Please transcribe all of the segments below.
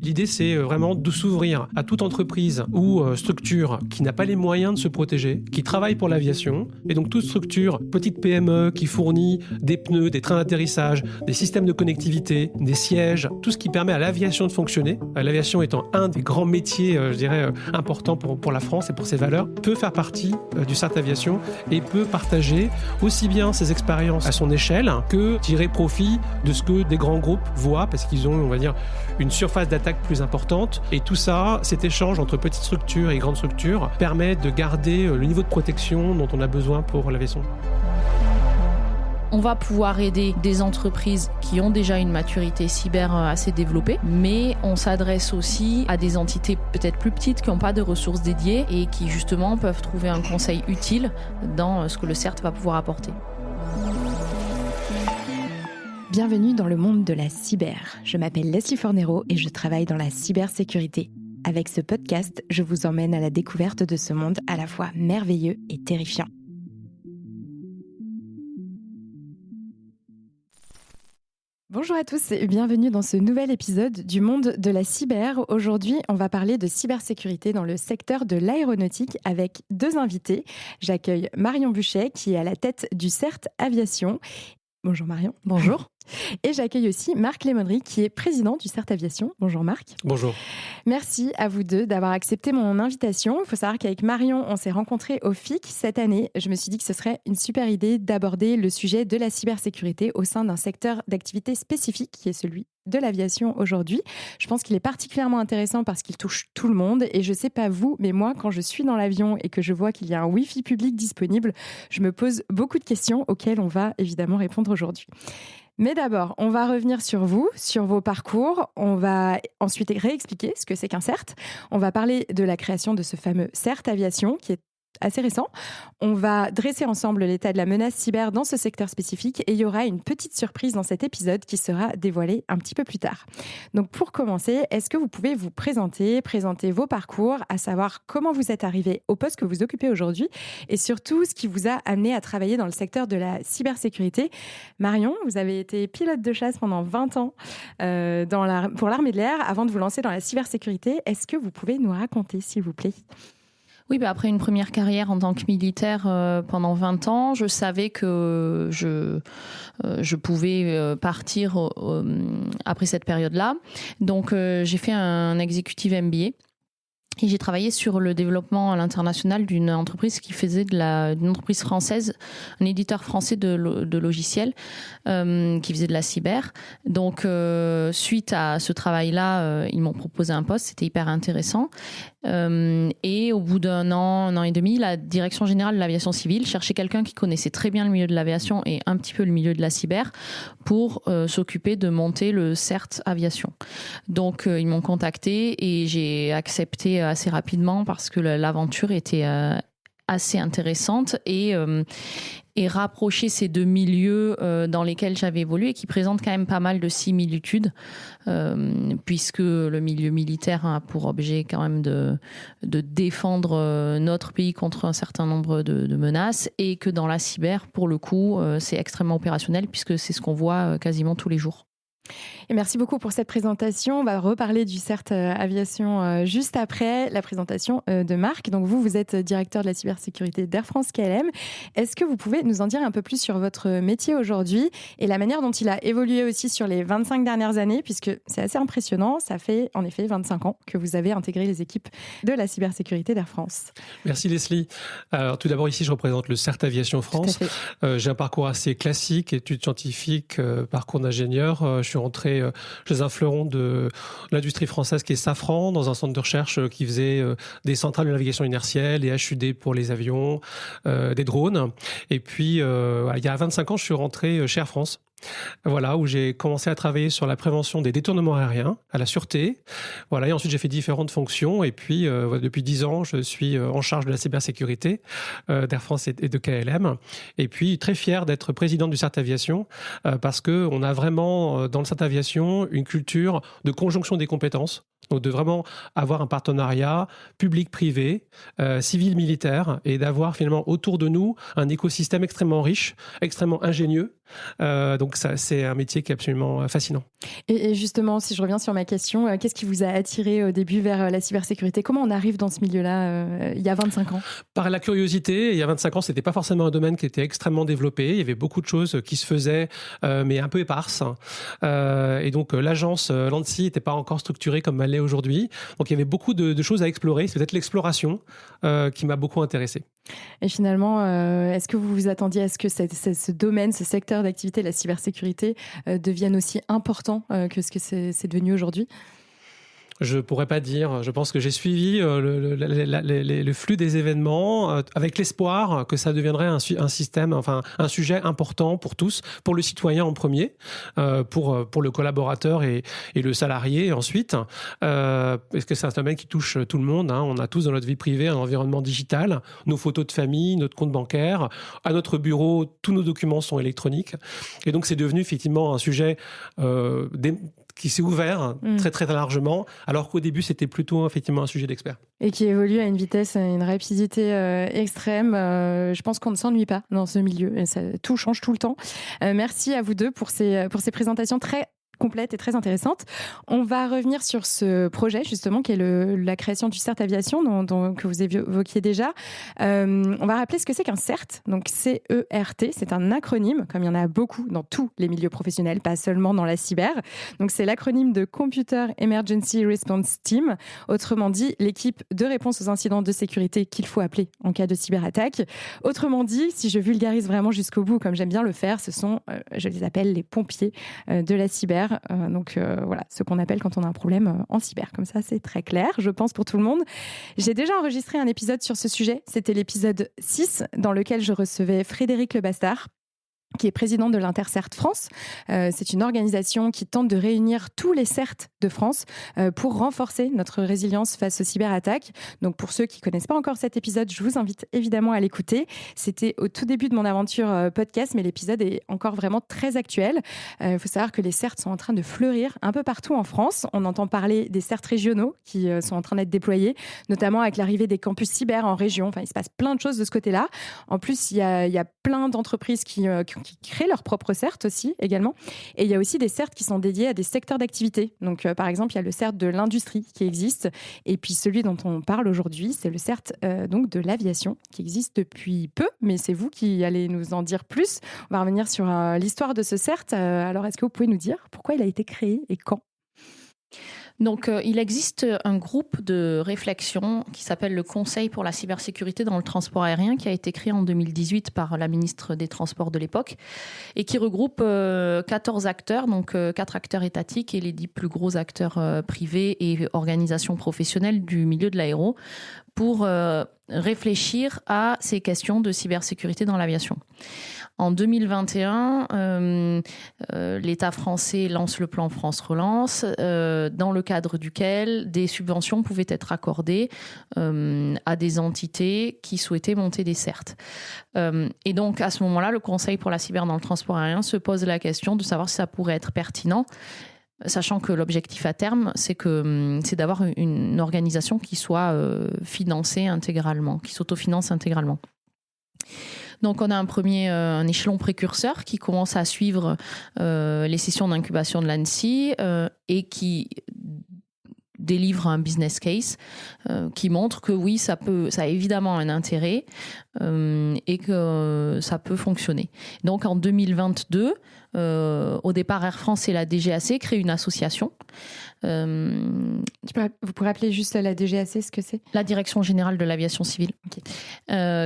L'idée, c'est vraiment de s'ouvrir à toute entreprise ou structure qui n'a pas les moyens de se protéger, qui travaille pour l'aviation. Et donc, toute structure, petite PME qui fournit des pneus, des trains d'atterrissage, des systèmes de connectivité, des sièges, tout ce qui permet à l'aviation de fonctionner. L'aviation étant un des grands métiers, importants pour la France et pour ses valeurs, peut faire partie du CERT Aviation et peut partager aussi bien ses expériences à son échelle que tirer profit de ce que des grands groupes voient parce qu'ils ont, on va dire, une surface d'attaque plus importante. Et tout ça, cet échange entre petites structures et grandes structures permet de garder le niveau de protection dont on a besoin pour l'aviation. On va pouvoir aider des entreprises qui ont déjà une maturité cyber assez développée, mais on s'adresse aussi à des entités peut-être plus petites qui n'ont pas de ressources dédiées et qui justement peuvent trouver un conseil utile dans ce que le CERT va pouvoir apporter. Bienvenue dans le monde de la cyber. Je m'appelle Leslie Fornero et je travaille dans la cybersécurité. Avec ce podcast, je vous emmène à la découverte de ce monde à la fois merveilleux et terrifiant. Bonjour à tous et bienvenue dans ce nouvel épisode du monde de la cyber. Aujourd'hui, on va parler de cybersécurité dans le secteur de l'aéronautique avec deux invités. J'accueille Marion Buchet qui est à la tête du CERT Aviation. Bonjour Marion. Bonjour. Et j'accueille aussi Marc Lemonnery qui est président du CERT Aviation. Bonjour Marc. Bonjour. Merci à vous deux d'avoir accepté mon invitation. Il faut savoir qu'avec Marion, on s'est rencontrés au FIC cette année. Je me suis dit que ce serait une super idée d'aborder le sujet de la cybersécurité au sein d'un secteur d'activité spécifique qui est celui de l'aviation aujourd'hui. Je pense qu'il est particulièrement intéressant parce qu'il touche tout le monde. Et je ne sais pas vous, mais moi, quand je suis dans l'avion et que je vois qu'il y a un Wi-Fi public disponible, je me pose beaucoup de questions auxquelles on va évidemment répondre aujourd'hui. Mais d'abord, on va revenir sur vous, sur vos parcours. On va ensuite réexpliquer ce que c'est qu'un CERT. On va parler de la création de ce fameux CERT Aviation qui est assez récent. On va dresser ensemble l'état de la menace cyber dans ce secteur spécifique et il y aura une petite surprise dans cet épisode qui sera dévoilée un petit peu plus tard. Donc pour commencer, est-ce que vous pouvez vous présenter vos parcours, à savoir comment vous êtes arrivé au poste que vous occupez aujourd'hui et surtout ce qui vous a amené à travailler dans le secteur de la cybersécurité. Marion, vous avez été pilote de chasse pendant 20 ans pour l'armée de l'air avant de vous lancer dans la cybersécurité. Est-ce que vous pouvez nous raconter, s'il vous plaît ? Oui, après une première carrière en tant que militaire pendant 20 ans, je savais que je pouvais partir après cette période-là. Donc, j'ai fait un executive MBA. Et j'ai travaillé sur le développement à l'international d'une entreprise qui faisait d'une entreprise française, un éditeur français de logiciels qui faisait de la cyber. Donc, suite à ce travail-là, ils m'ont proposé un poste, c'était hyper intéressant. Et au bout d'un an et demi, la direction générale de l'aviation civile cherchait quelqu'un qui connaissait très bien le milieu de l'aviation et un petit peu le milieu de la cyber pour s'occuper de monter le CERT Aviation. Donc, ils m'ont contacté et j'ai accepté assez rapidement parce que l'aventure était assez intéressante et rapprocher ces deux milieux dans lesquels j'avais évolué et qui présentent quand même pas mal de similitudes puisque le milieu militaire a pour objet quand même de défendre notre pays contre un certain nombre de menaces et que dans la cyber, pour le coup, c'est extrêmement opérationnel puisque c'est ce qu'on voit quasiment tous les jours. Et merci beaucoup pour cette présentation. On va reparler du CERT Aviation juste après la présentation de Marc. Donc vous êtes directeur de la cybersécurité d'Air France KLM. Est-ce que vous pouvez nous en dire un peu plus sur votre métier aujourd'hui et la manière dont il a évolué aussi sur les 25 dernières années, puisque c'est assez impressionnant. Ça fait en effet 25 ans que vous avez intégré les équipes de la cybersécurité d'Air France. Merci Leslie. Alors tout d'abord ici je représente le CERT Aviation France. J'ai un parcours assez classique, études scientifiques, parcours d'ingénieur. Je suis rentré chez un fleuron de l'industrie française qui est Safran, dans un centre de recherche qui faisait des centrales de navigation inertielle, des HUD pour les avions, des drones. Et puis, il y a 25 ans, je suis rentré chez Air France. Voilà, où j'ai commencé à travailler sur la prévention des détournements aériens, à la sûreté. Voilà, et ensuite j'ai fait différentes fonctions. Et puis, depuis 10 ans, je suis en charge de la cybersécurité d'Air France et de KLM. Et puis, très fier d'être président du CERT Aviation parce qu'on a vraiment, dans le CERT Aviation, une culture de conjonction des compétences. Donc, de vraiment avoir un partenariat public-privé, civil-militaire, et d'avoir finalement autour de nous un écosystème extrêmement riche, extrêmement ingénieux. Donc, Donc c'est un métier qui est absolument fascinant. Et justement, si je reviens sur ma question, qu'est-ce qui vous a attiré au début vers la cybersécurité ? Comment on arrive dans ce milieu-là il y a 25 ans ? Par la curiosité. Il y a 25 ans, c'était pas forcément un domaine qui était extrêmement développé. Il y avait beaucoup de choses qui se faisaient, mais un peu éparses. Et donc l'agence Lancy n'était pas encore structurée comme elle l'est aujourd'hui. Donc il y avait beaucoup de choses à explorer. C'est peut-être l'exploration qui m'a beaucoup intéressé. Et finalement, est-ce que vous vous attendiez à ce que ce domaine, ce secteur d'activité, la cybersécurité, devienne aussi important que ce que c'est devenu aujourd'hui ? Je pourrais pas dire. Je pense que j'ai suivi le flux des événements avec l'espoir que ça deviendrait un système, enfin un sujet important pour tous, pour le citoyen en premier, pour le collaborateur et le salarié ensuite, parce que c'est un domaine qui touche tout le monde. Hein. On a tous dans notre vie privée un environnement digital, nos photos de famille, notre compte bancaire, à notre bureau, tous nos documents sont électroniques, et donc c'est devenu effectivement un sujet qui s'est ouvert très très largement, alors qu'au début c'était plutôt effectivement un sujet d'expert. Et qui évolue à une vitesse, une rapidité extrême. Je pense qu'on ne s'ennuie pas dans ce milieu. Et tout change tout le temps. Merci à vous deux pour ces présentations très complète et très intéressante. On va revenir sur ce projet justement qui est la création du CERT Aviation que vous évoquiez déjà. On va rappeler ce que c'est qu'un CERT, donc CERT, c'est un acronyme, comme il y en a beaucoup dans tous les milieux professionnels, pas seulement dans la cyber. Donc c'est l'acronyme de Computer Emergency Response Team, autrement dit l'équipe de réponse aux incidents de sécurité qu'il faut appeler en cas de cyberattaque. Autrement dit, si je vulgarise vraiment jusqu'au bout, comme j'aime bien le faire, ce sont, je les appelle les pompiers de la cyber. Donc voilà, ce qu'on appelle quand on a un problème en cyber. Comme ça, c'est très clair, je pense, pour tout le monde. J'ai déjà enregistré un épisode sur ce sujet. C'était l'épisode 6, dans lequel je recevais Frédéric Lebastard, qui est président de l'Intercert France. C'est une organisation qui tente de réunir tous les CERT de France pour renforcer notre résilience face aux cyberattaques. Donc pour ceux qui ne connaissent pas encore cet épisode, je vous invite évidemment à l'écouter. C'était au tout début de mon aventure podcast, mais l'épisode est encore vraiment très actuel. Il faut savoir que les CERT sont en train de fleurir un peu partout en France. On entend parler des CERT régionaux qui sont en train d'être déployés, notamment avec l'arrivée des campus cyber en région. Enfin, il se passe plein de choses de ce côté-là. En plus, il y a plein d'entreprises qui créent leurs propres CERT aussi, également. Et il y a aussi des CERT qui sont dédiés à des secteurs d'activité. Donc, par exemple, il y a le CERT de l'industrie qui existe. Et puis, celui dont on parle aujourd'hui, c'est le CERT donc de l'aviation, qui existe depuis peu. Mais c'est vous qui allez nous en dire plus. On va revenir sur l'histoire de ce CERT. Alors, est-ce que vous pouvez nous dire pourquoi il a été créé et quand ? Donc, il existe un groupe de réflexion qui s'appelle le Conseil pour la cybersécurité dans le transport aérien, qui a été créé en 2018 par la ministre des Transports de l'époque et qui regroupe 14 acteurs, donc 4 acteurs étatiques et les 10 plus gros acteurs privés et organisations professionnelles du milieu de l'aéro pour réfléchir à ces questions de cybersécurité dans l'aviation. En 2021, l'État français lance le plan France Relance, dans le cadre duquel des subventions pouvaient être accordées à des entités qui souhaitaient monter des CERT. Et donc, à ce moment-là, le Conseil pour la cyber dans le transport aérien se pose la question de savoir si ça pourrait être pertinent, sachant que l'objectif à terme, c'est d'avoir une organisation qui soit financée intégralement, qui s'autofinance intégralement. Donc, on a un échelon précurseur qui commence à suivre les sessions d'incubation de l'ANSSI et qui délivre un business case qui montre que oui, ça a évidemment un intérêt et que ça peut fonctionner. Donc, en 2022, au départ, Air France et la DGAC créent une association. Vous pourrez appeler juste la DGAC, ce que c'est ? La Direction Générale de l'Aviation Civile. Okay.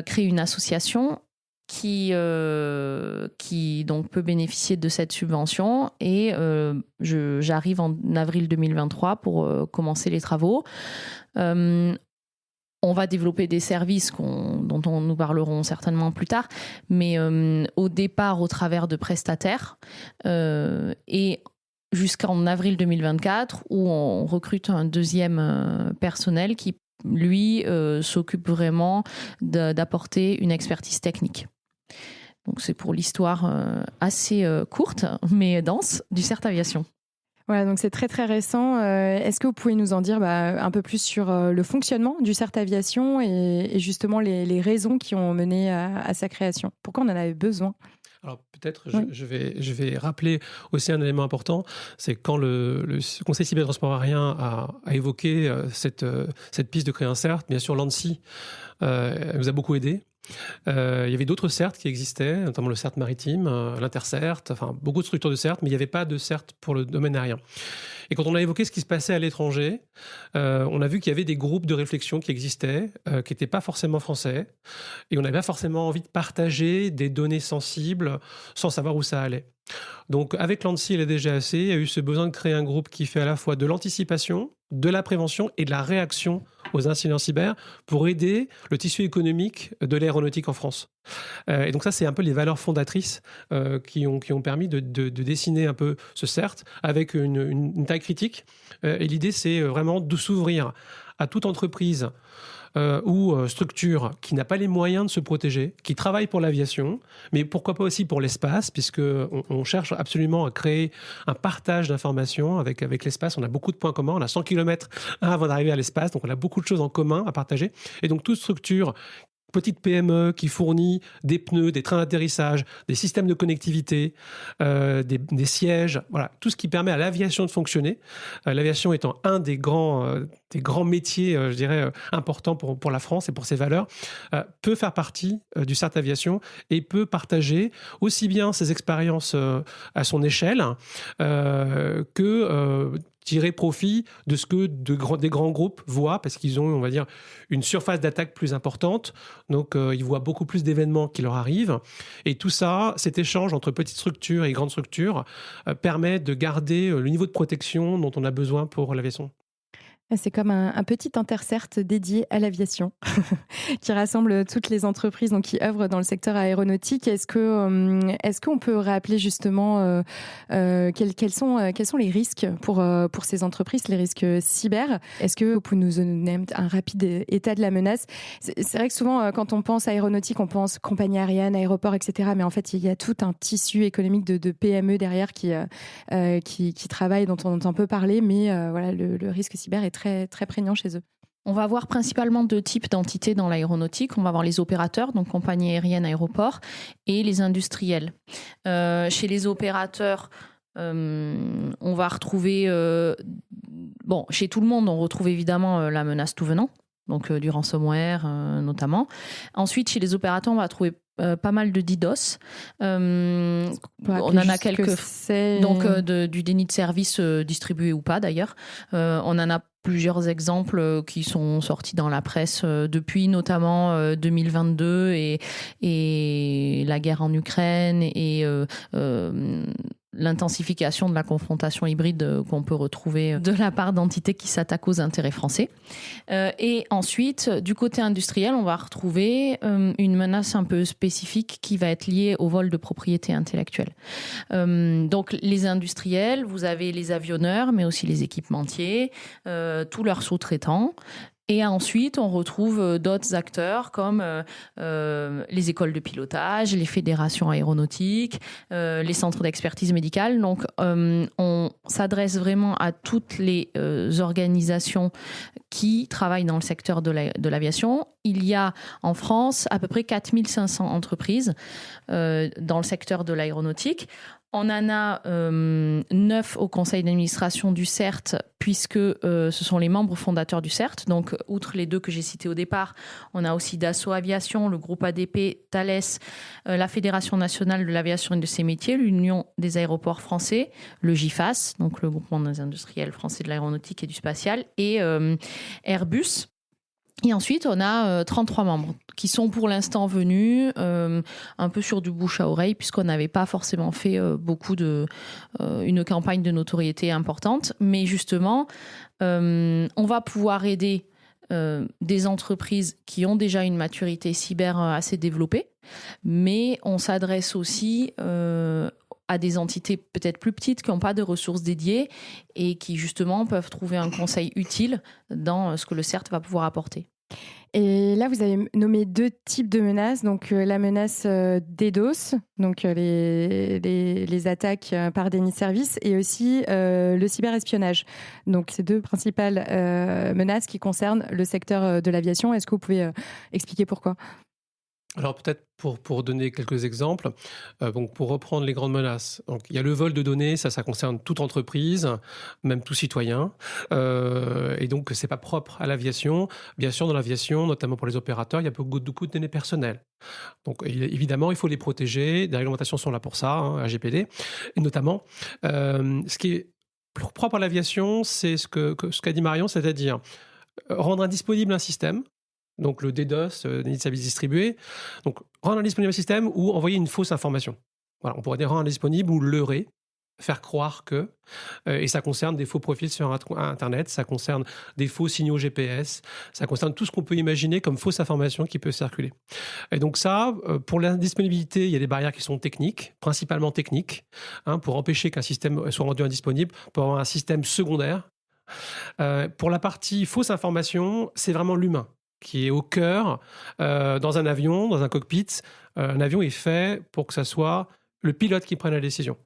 Crée une association qui donc peut bénéficier de cette subvention et j'arrive en avril 2023 pour commencer les travaux. On va développer des services dont nous parlerons certainement plus tard, mais au départ au travers de prestataires et jusqu'en avril 2024 où on recrute un deuxième personnel qui lui s'occupe vraiment d'apporter une expertise technique. Donc c'est pour l'histoire assez courte mais dense du CERT Aviation. Ouais, donc c'est très très récent. Est-ce que vous pouvez nous en dire un peu plus sur le fonctionnement du CERT Aviation et justement les raisons qui ont mené à sa création ? Pourquoi on en avait besoin ? Alors peut-être, je vais rappeler aussi un élément important, c'est quand le Conseil cibert transport aérien a évoqué cette piste de créer un CERT, bien sûr l'ANSSI nous a beaucoup aidé. Il y avait d'autres CERT qui existaient, notamment le CERT maritime, l'Intercert, enfin beaucoup de structures de CERT, mais il n'y avait pas de CERT pour le domaine aérien. Et quand on a évoqué ce qui se passait à l'étranger, on a vu qu'il y avait des groupes de réflexion qui existaient, qui n'étaient pas forcément français, et on n'avait pas forcément envie de partager des données sensibles sans savoir où ça allait. Donc avec l'ANSSI et la DGAC, il y a eu ce besoin de créer un groupe qui fait à la fois de l'anticipation, de la prévention et de la réaction aux incidents cyber pour aider le tissu économique de l'aéronautique en France. Et donc ça, c'est un peu les valeurs fondatrices qui ont permis de dessiner un peu ce CERT avec une taille critique. Et l'idée, c'est vraiment de s'ouvrir à toute entreprise ou structure qui n'a pas les moyens de se protéger, qui travaille pour l'aviation, mais pourquoi pas aussi pour l'espace, puisqu'on cherche absolument à créer un partage d'informations avec l'espace. On a beaucoup de points communs, on a 100 km avant d'arriver à l'espace, donc on a beaucoup de choses en commun à partager. Et donc toute structure, petite PME qui fournit des pneus, des trains d'atterrissage, des systèmes de connectivité, des sièges, voilà, tout ce qui permet à l'aviation de fonctionner. L'aviation étant un des grands métiers, je dirais, importants pour la France et pour ses valeurs, peut faire partie du CERT Aviation et peut partager aussi bien ses expériences à son échelle que tirer profit de ce que des grands groupes voient, parce qu'ils ont, on va dire, une surface d'attaque plus importante. Donc, ils voient beaucoup plus d'événements qui leur arrivent. Et tout ça, cet échange entre petites structures et grandes structures permet de garder le niveau de protection dont on a besoin pour l'aviation. C'est comme un petit intercert dédié à l'aviation qui rassemble toutes les entreprises donc, qui œuvrent dans le secteur aéronautique. Est-ce qu'on peut rappeler justement quels sont les risques pour ces entreprises, les risques cyber? Est-ce que vous pouvez nous donner un rapide état de la menace? C'est vrai que souvent, quand on pense aéronautique, on pense compagnie aérienne, aéroport, etc. Mais en fait, il y a tout un tissu économique de PME derrière qui travaille, dont on entend peu parler. Mais voilà, le risque cyber est très, très prégnant chez eux. On va avoir principalement deux types d'entités dans l'aéronautique. On va avoir les opérateurs, donc compagnies aériennes, aéroports, et les industriels. Chez les opérateurs, on va retrouver... chez tout le monde, on retrouve évidemment la menace tout venant, donc du ransomware notamment. Ensuite, chez les opérateurs, on va trouver pas mal de DDoS. On en a quelques... Donc du déni de service distribué ou pas d'ailleurs. On en a plusieurs exemples qui sont sortis dans la presse depuis notamment 2022 et la guerre en Ukraine et l'intensification de la confrontation hybride qu'on peut retrouver de la part d'entités qui s'attaquent aux intérêts français. Et ensuite, du côté industriel, on va retrouver une menace un peu spécifique qui va être liée au vol de propriété intellectuelle. Donc les industriels, vous avez les avionneurs, mais aussi les équipementiers, tous leurs sous-traitants. Et ensuite, on retrouve d'autres acteurs comme les écoles de pilotage, les fédérations aéronautiques, les centres d'expertise médicale. Donc, on s'adresse vraiment à toutes les organisations qui travaillent dans le secteur de l'aviation. Il y a en France à peu près 4500 entreprises dans le secteur de l'aéronautique. On en a 9 au conseil d'administration du CERT, puisque ce sont les membres fondateurs du CERT. Donc, outre les deux que j'ai cités au départ, on a aussi Dassault Aviation, le groupe ADP, Thales, la Fédération nationale de l'aviation et de ses métiers, l'Union des aéroports français, le GIFAS, donc le groupement des industriels français de l'aéronautique et du spatial, et Airbus. Et ensuite, on a 33 membres qui sont pour l'instant venus un peu sur du bouche à oreille, puisqu'on n'avait pas forcément fait une campagne de notoriété importante. Mais justement, on va pouvoir aider des entreprises qui ont déjà une maturité cyber assez développée, mais on s'adresse aussi à des entités peut-être plus petites qui n'ont pas de ressources dédiées et qui justement peuvent trouver un conseil utile dans ce que le CERT va pouvoir apporter. Et là, vous avez nommé deux types de menaces. Donc, la menace DDoS, donc les attaques par déni de service, et aussi le cyberespionnage. Donc, ces deux principales menaces qui concernent le secteur de l'aviation. Est-ce que vous pouvez expliquer pourquoi ? Alors peut-être pour donner quelques exemples, donc pour reprendre les grandes menaces. Donc il y a le vol de données, ça concerne toute entreprise, même tout citoyen, et donc c'est pas propre à l'aviation. Bien sûr, dans l'aviation, notamment pour les opérateurs, il y a beaucoup de données personnelles. Donc évidemment, il faut les protéger. Des réglementations sont là pour ça, RGPD, et notamment ce qui est propre à l'aviation, c'est ce qu'a dit Marion, c'est-à-dire rendre indisponible un système. Donc le DDoS, Denied Service Distribué. Donc rendre indisponible un système ou envoyer une fausse information. Voilà, on pourrait dire rendre indisponible ou leurrer, faire croire que. Et ça concerne des faux profils sur Internet, ça concerne des faux signaux GPS, ça concerne tout ce qu'on peut imaginer comme fausse information qui peut circuler. Et donc ça, pour l'indisponibilité, il y a des barrières qui sont techniques, principalement techniques, pour empêcher qu'un système soit rendu indisponible, pour avoir un système secondaire. Pour la partie fausse information, c'est vraiment l'humain qui est au cœur dans un avion, dans un cockpit. Un avion est fait pour que ça soit le pilote qui prenne la décision.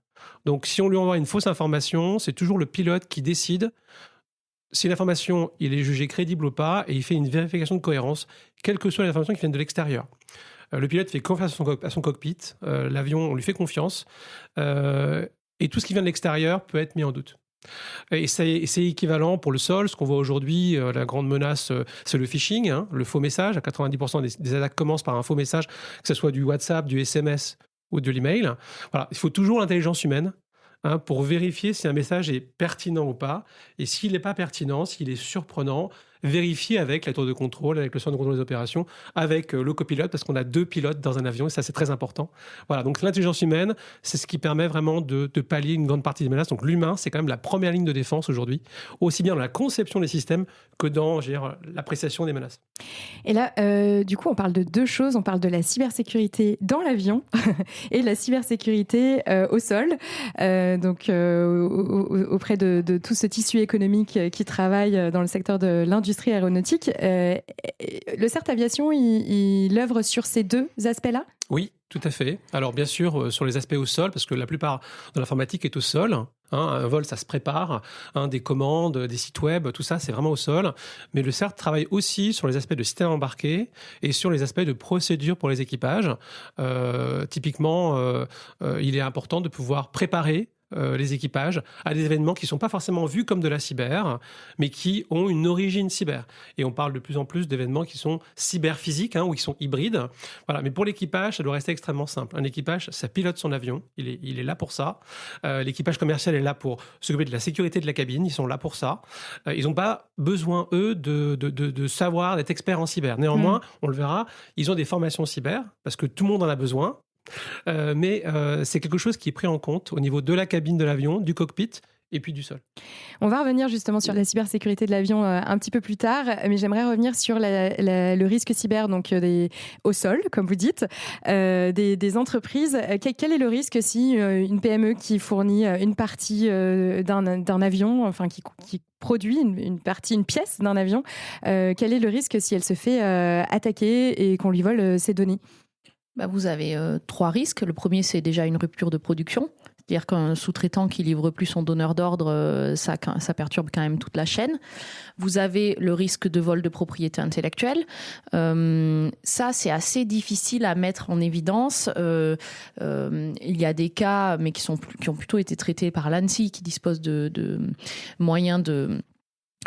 Donc, si on lui envoie une fausse information, c'est toujours le pilote qui décide si l'information, il est jugé crédible ou pas, et il fait une vérification de cohérence, quelle que soit l'information qui vient de l'extérieur. Le pilote fait confiance à son cockpit, l'avion, on lui fait confiance, et tout ce qui vient de l'extérieur peut être mis en doute. Et c'est équivalent pour le sol. Ce qu'on voit aujourd'hui, la grande menace, c'est le phishing, le faux message. À 90% des attaques commencent par un faux message, que ce soit du WhatsApp, du SMS ou de l'email. Voilà, il faut toujours l'intelligence humaine pour vérifier si un message est pertinent ou pas. Et s'il n'est pas pertinent, s'il est surprenant, vérifier avec la tour de contrôle, avec le centre de contrôle des opérations, avec le copilote, parce qu'on a 2 pilotes dans un avion, et ça, c'est très important. Voilà, donc l'intelligence humaine, c'est ce qui permet vraiment de pallier une grande partie des menaces. Donc l'humain, c'est quand même la première ligne de défense aujourd'hui, aussi bien dans la conception des systèmes que dans l'appréciation des menaces. Et là, du coup, on parle de 2 choses. On parle de la cybersécurité dans l'avion et de la cybersécurité au sol. Donc, auprès de tout ce tissu économique qui travaille dans le secteur de l'industrie aéronautique. Le CERT Aviation, il œuvre sur ces 2 aspects-là ? Oui, tout à fait. Alors bien sûr, sur les aspects au sol, parce que la plupart de l'informatique est au sol. Un vol, ça se prépare. Des commandes, des sites web, tout ça, c'est vraiment au sol. Mais le CERT travaille aussi sur les aspects de système embarqué et sur les aspects de procédure pour les équipages. Typiquement, il est important de pouvoir préparer les équipages à des événements qui ne sont pas forcément vus comme de la cyber, mais qui ont une origine cyber. Et on parle de plus en plus d'événements qui sont cyberphysiques, ou qui sont hybrides. Voilà. Mais pour l'équipage, ça doit rester extrêmement simple. Un équipage, ça pilote son avion. Il est là pour ça. L'équipage commercial est là pour s'occuper de la sécurité de la cabine. Ils sont là pour ça. Ils n'ont pas besoin, eux, de savoir, d'être experts en cyber. Néanmoins, on le verra, ils ont des formations cyber, parce que tout le monde en a besoin. Mais c'est quelque chose qui est pris en compte au niveau de la cabine de l'avion, du cockpit et puis du sol. On va revenir justement sur la cybersécurité de l'avion un petit peu plus tard, mais j'aimerais revenir sur le risque cyber donc au sol, comme vous dites, des entreprises. Quel est le risque si une PME qui fournit une partie d'un avion, enfin qui produit une pièce d'un avion, quel est le risque si elle se fait attaquer et qu'on lui vole ses données ? Vous avez 3 risques. Le premier, c'est déjà une rupture de production. C'est-à-dire qu'un sous-traitant qui livre plus son donneur d'ordre, ça perturbe quand même toute la chaîne. Vous avez le risque de vol de propriété intellectuelle. Ça, c'est assez difficile à mettre en évidence. Il y a des cas, mais qui ont plutôt été traités par l'ANSSI, qui dispose de moyens de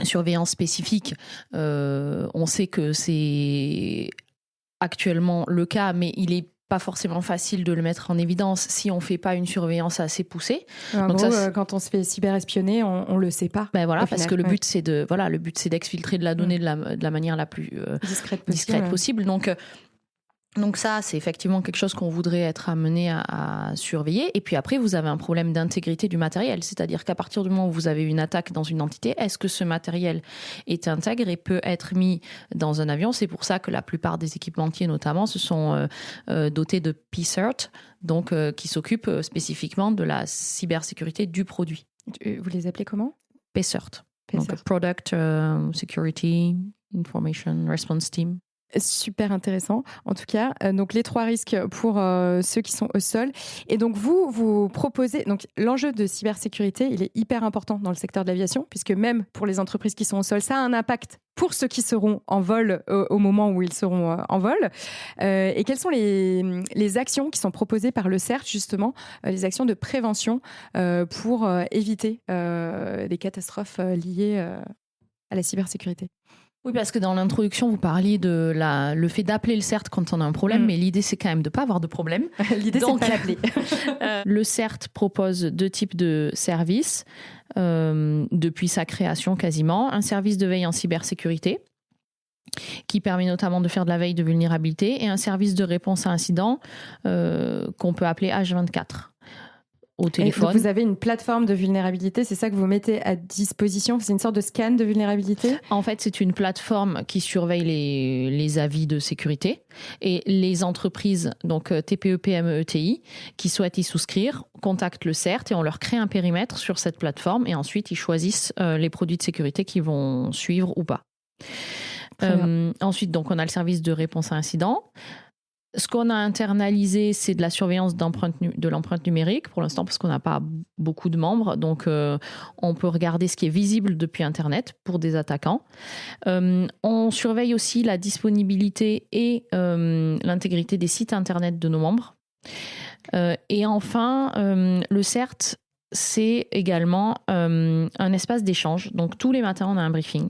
surveillance spécifiques. On sait que c'est actuellement le cas, mais il est pas forcément facile de le mettre en évidence si on fait pas une surveillance assez poussée. En gros, quand on se fait cyberespionner, on le sait pas. Parce que le but c'est d'exfiltrer de la donnée de la manière la plus discrète possible. Donc ça, c'est effectivement quelque chose qu'on voudrait être amené à surveiller. Et puis après, vous avez un problème d'intégrité du matériel. C'est-à-dire qu'à partir du moment où vous avez une attaque dans une entité, est-ce que ce matériel est intègre et peut être mis dans un avion ? C'est pour ça que la plupart des équipementiers, notamment, se sont dotés de PCERT, donc qui s'occupent spécifiquement de la cybersécurité du produit. Vous les appelez comment ? PCERT. Donc Product Security Information Response Team. Super intéressant. En tout cas, donc les 3 risques pour ceux qui sont au sol. Et donc vous proposez, donc l'enjeu de cybersécurité, il est hyper important dans le secteur de l'aviation, puisque même pour les entreprises qui sont au sol, ça a un impact pour ceux qui seront en vol au moment où ils seront en vol. Et quelles sont les actions qui sont proposées par le CERT, justement, les actions de prévention pour éviter des catastrophes liées à la cybersécurité? Oui, parce que dans l'introduction, vous parliez de le fait d'appeler le CERT quand on a un problème, mais l'idée, c'est quand même de ne pas avoir de problème. L'idée, c'est de pas l'appeler. Le CERT propose 2 types de services depuis sa création quasiment. Un service de veille en cybersécurité qui permet notamment de faire de la veille de vulnérabilité et un service de réponse à incident qu'on peut appeler H24. Au téléphone. Et donc vous avez une plateforme de vulnérabilité, c'est ça que vous mettez à disposition? C'est une sorte de scan de vulnérabilité? En fait, c'est une plateforme qui surveille les avis de sécurité et les entreprises, donc TPE, PME, ETI, qui souhaitent y souscrire, contactent le CERT et on leur crée un périmètre sur cette plateforme et ensuite ils choisissent les produits de sécurité qu'ils vont suivre ou pas. Ensuite, donc, on a le service de réponse à incident. Ce qu'on a internalisé, c'est de la surveillance de l'empreinte numérique pour l'instant parce qu'on n'a pas beaucoup de membres. Donc, on peut regarder ce qui est visible depuis Internet pour des attaquants. On surveille aussi la disponibilité et l'intégrité des sites Internet de nos membres. Et enfin, le CERT, c'est également un espace d'échange. Donc, tous les matins, on a un briefing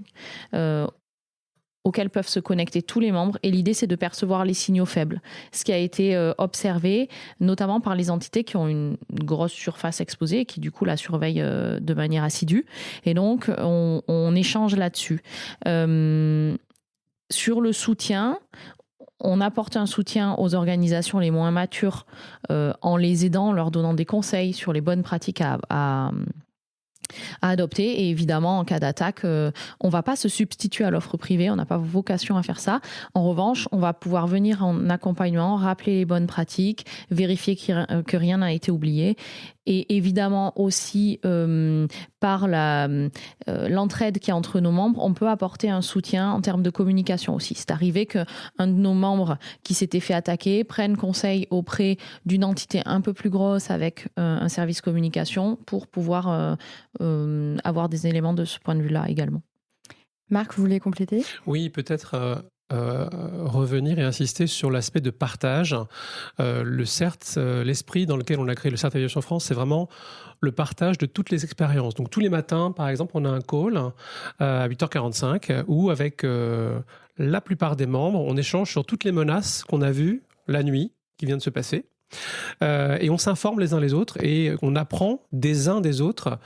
auxquels peuvent se connecter tous les membres. Et l'idée, c'est de percevoir les signaux faibles. Ce qui a été observé, notamment par les entités qui ont une grosse surface exposée et qui, du coup, la surveillent de manière assidue. Et donc, on échange là-dessus. Sur le soutien, on apporte un soutien aux organisations les moins matures en les aidant, en leur donnant des conseils sur les bonnes pratiques à adopter. Et évidemment, en cas d'attaque, on ne va pas se substituer à l'offre privée, on n'a pas vocation à faire ça. En revanche, on va pouvoir venir en accompagnement, rappeler les bonnes pratiques, vérifier que rien n'a été oublié. Et évidemment aussi, par l'entraide qu'il y a entre nos membres, on peut apporter un soutien en termes de communication aussi. C'est arrivé qu'un de nos membres qui s'était fait attaquer prenne conseil auprès d'une entité un peu plus grosse avec un service communication pour pouvoir avoir des éléments de ce point de vue-là également. Marc, vous voulez compléter? Oui, peut-être revenir et insister sur l'aspect de partage. Le CERT, l'esprit dans lequel on a créé le CERT Aviation France, c'est vraiment le partage de toutes les expériences. Donc tous les matins, par exemple, on a un call à 8h45 où avec la plupart des membres, on échange sur toutes les menaces qu'on a vues la nuit qui vient de se passer. Et on s'informe les uns les autres et on apprend des uns des autres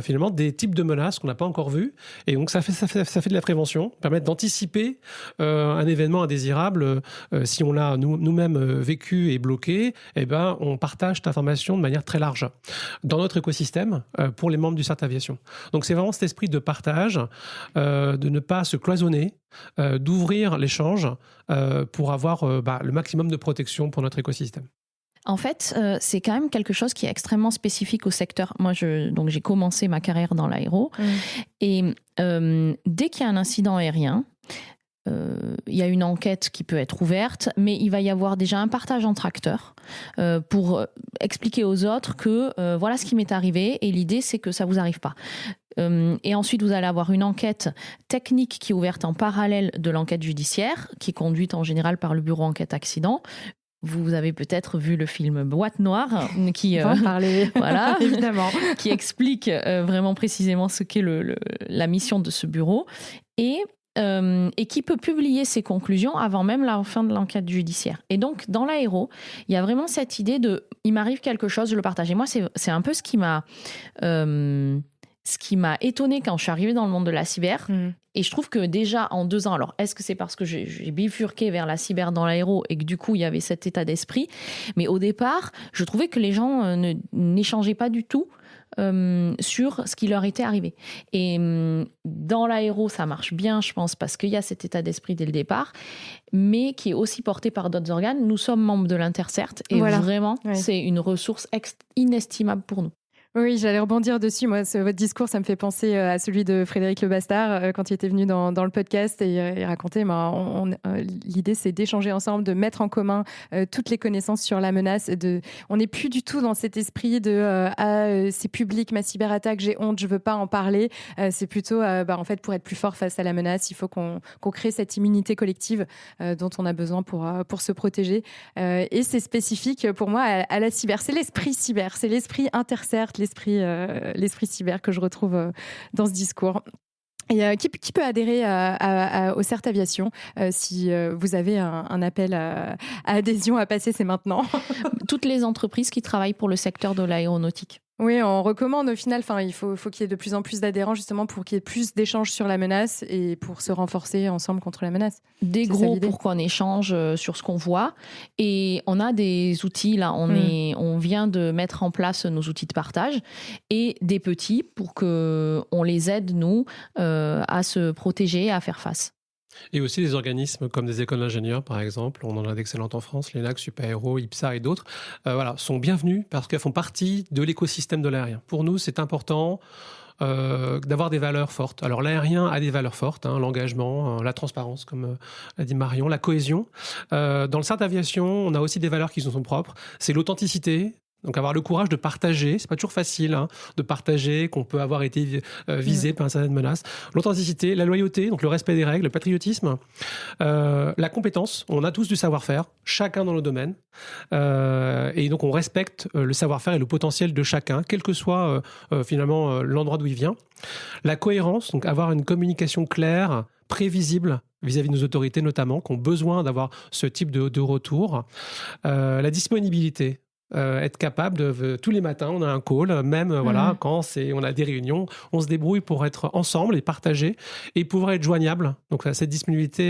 finalement des types de menaces qu'on n'a pas encore vues, et donc ça fait de la prévention, permettre d'anticiper un événement indésirable. Si on l'a nous-mêmes vécu et bloqué, eh ben, on partage cette information de manière très large dans notre écosystème pour les membres du CERT Aviation. Donc c'est vraiment cet esprit de partage, de ne pas se cloisonner, d'ouvrir l'échange pour avoir le maximum de protection pour notre écosystème. En fait, c'est quand même quelque chose qui est extrêmement spécifique au secteur. Moi, j'ai commencé ma carrière dans l'aéro. Et dès qu'il y a un incident aérien, il y a une enquête qui peut être ouverte, mais il va y avoir déjà un partage entre acteurs pour expliquer aux autres que voilà ce qui m'est arrivé et l'idée, c'est que ça ne vous arrive pas. Et ensuite, vous allez avoir une enquête technique qui est ouverte en parallèle de l'enquête judiciaire, qui est conduite en général par le bureau enquête accident. Vous avez peut-être vu le film Boîte Noire, qui voilà, évidemment, qui explique vraiment précisément ce qu'est la mission de ce bureau et qui peut publier ses conclusions avant même la fin de l'enquête judiciaire. Et donc, dans l'aéro, il y a vraiment cette idée de « il m'arrive quelque chose, je le partage ». Et moi, c'est un peu ce qui m'a étonnée quand je suis arrivée dans le monde de la cyber. Et je trouve que déjà en 2 ans, alors est-ce que c'est parce que j'ai bifurqué vers la cyber dans l'aéro et que du coup il y avait cet état d'esprit, mais au départ, je trouvais que les gens n'échangeaient pas du tout sur ce qui leur était arrivé. Et dans l'aéro, ça marche bien, je pense, parce qu'il y a cet état d'esprit dès le départ, mais qui est aussi porté par d'autres organes. Nous sommes membres de l'Intercert et vraiment, c'est une ressource inestimable pour nous. Oui, j'allais rebondir dessus. Moi, votre discours, ça me fait penser à celui de Frédéric Lebastard quand il était venu dans le podcast et il racontait l'idée, c'est d'échanger ensemble, de mettre en commun toutes les connaissances sur la menace. On n'est plus du tout dans cet esprit de c'est public, ma cyberattaque, j'ai honte, je veux pas en parler. C'est plutôt, en fait, pour être plus fort face à la menace, il faut qu'on crée cette immunité collective dont on a besoin pour se protéger. Et c'est spécifique pour moi à la cyber. C'est l'esprit cyber, c'est l'esprit intercert, l'esprit cyber que je retrouve dans ce discours. Et qui peut adhérer au CERT Aviation si vous avez un appel à adhésion à passer, c'est maintenant. Toutes les entreprises qui travaillent pour le secteur de l'aéronautique. Oui, on recommande au final, il faut qu'il y ait de plus en plus d'adhérents justement pour qu'il y ait plus d'échanges sur la menace et pour se renforcer ensemble contre la menace. Des gros pour qu'on échange sur ce qu'on voit. Et on a des outils, là, on vient de mettre en place nos outils de partage et des petits pour qu'on les aide, nous, à se protéger, à faire face. Et aussi des organismes comme des écoles d'ingénieurs, par exemple, on en a d'excellentes en France, l'ENAC, Super-Héros, IPSA et d'autres, sont bienvenus parce qu'elles font partie de l'écosystème de l'aérien. Pour nous, c'est important d'avoir des valeurs fortes. Alors l'aérien a des valeurs fortes, l'engagement, la transparence, comme l'a dit Marion, la cohésion. Dans le CERT Aviation, on a aussi des valeurs qui nous sont propres. C'est l'authenticité. Donc avoir le courage de partager, c'est pas toujours facile de partager qu'on peut avoir été visé par une certaine menace. L'authenticité, la loyauté, donc le respect des règles, le patriotisme, la compétence. On a tous du savoir-faire, chacun dans le domaine, et donc on respecte le savoir-faire et le potentiel de chacun, quel que soit finalement l'endroit d'où il vient. La cohérence, donc avoir une communication claire, prévisible vis-à-vis de nos autorités notamment, qui ont besoin d'avoir ce type de retour. La disponibilité. Être capable de tous les matins on a un call, même quand on a des réunions, on se débrouille pour être ensemble et partager et pouvoir être joignable. Donc cette disponibilité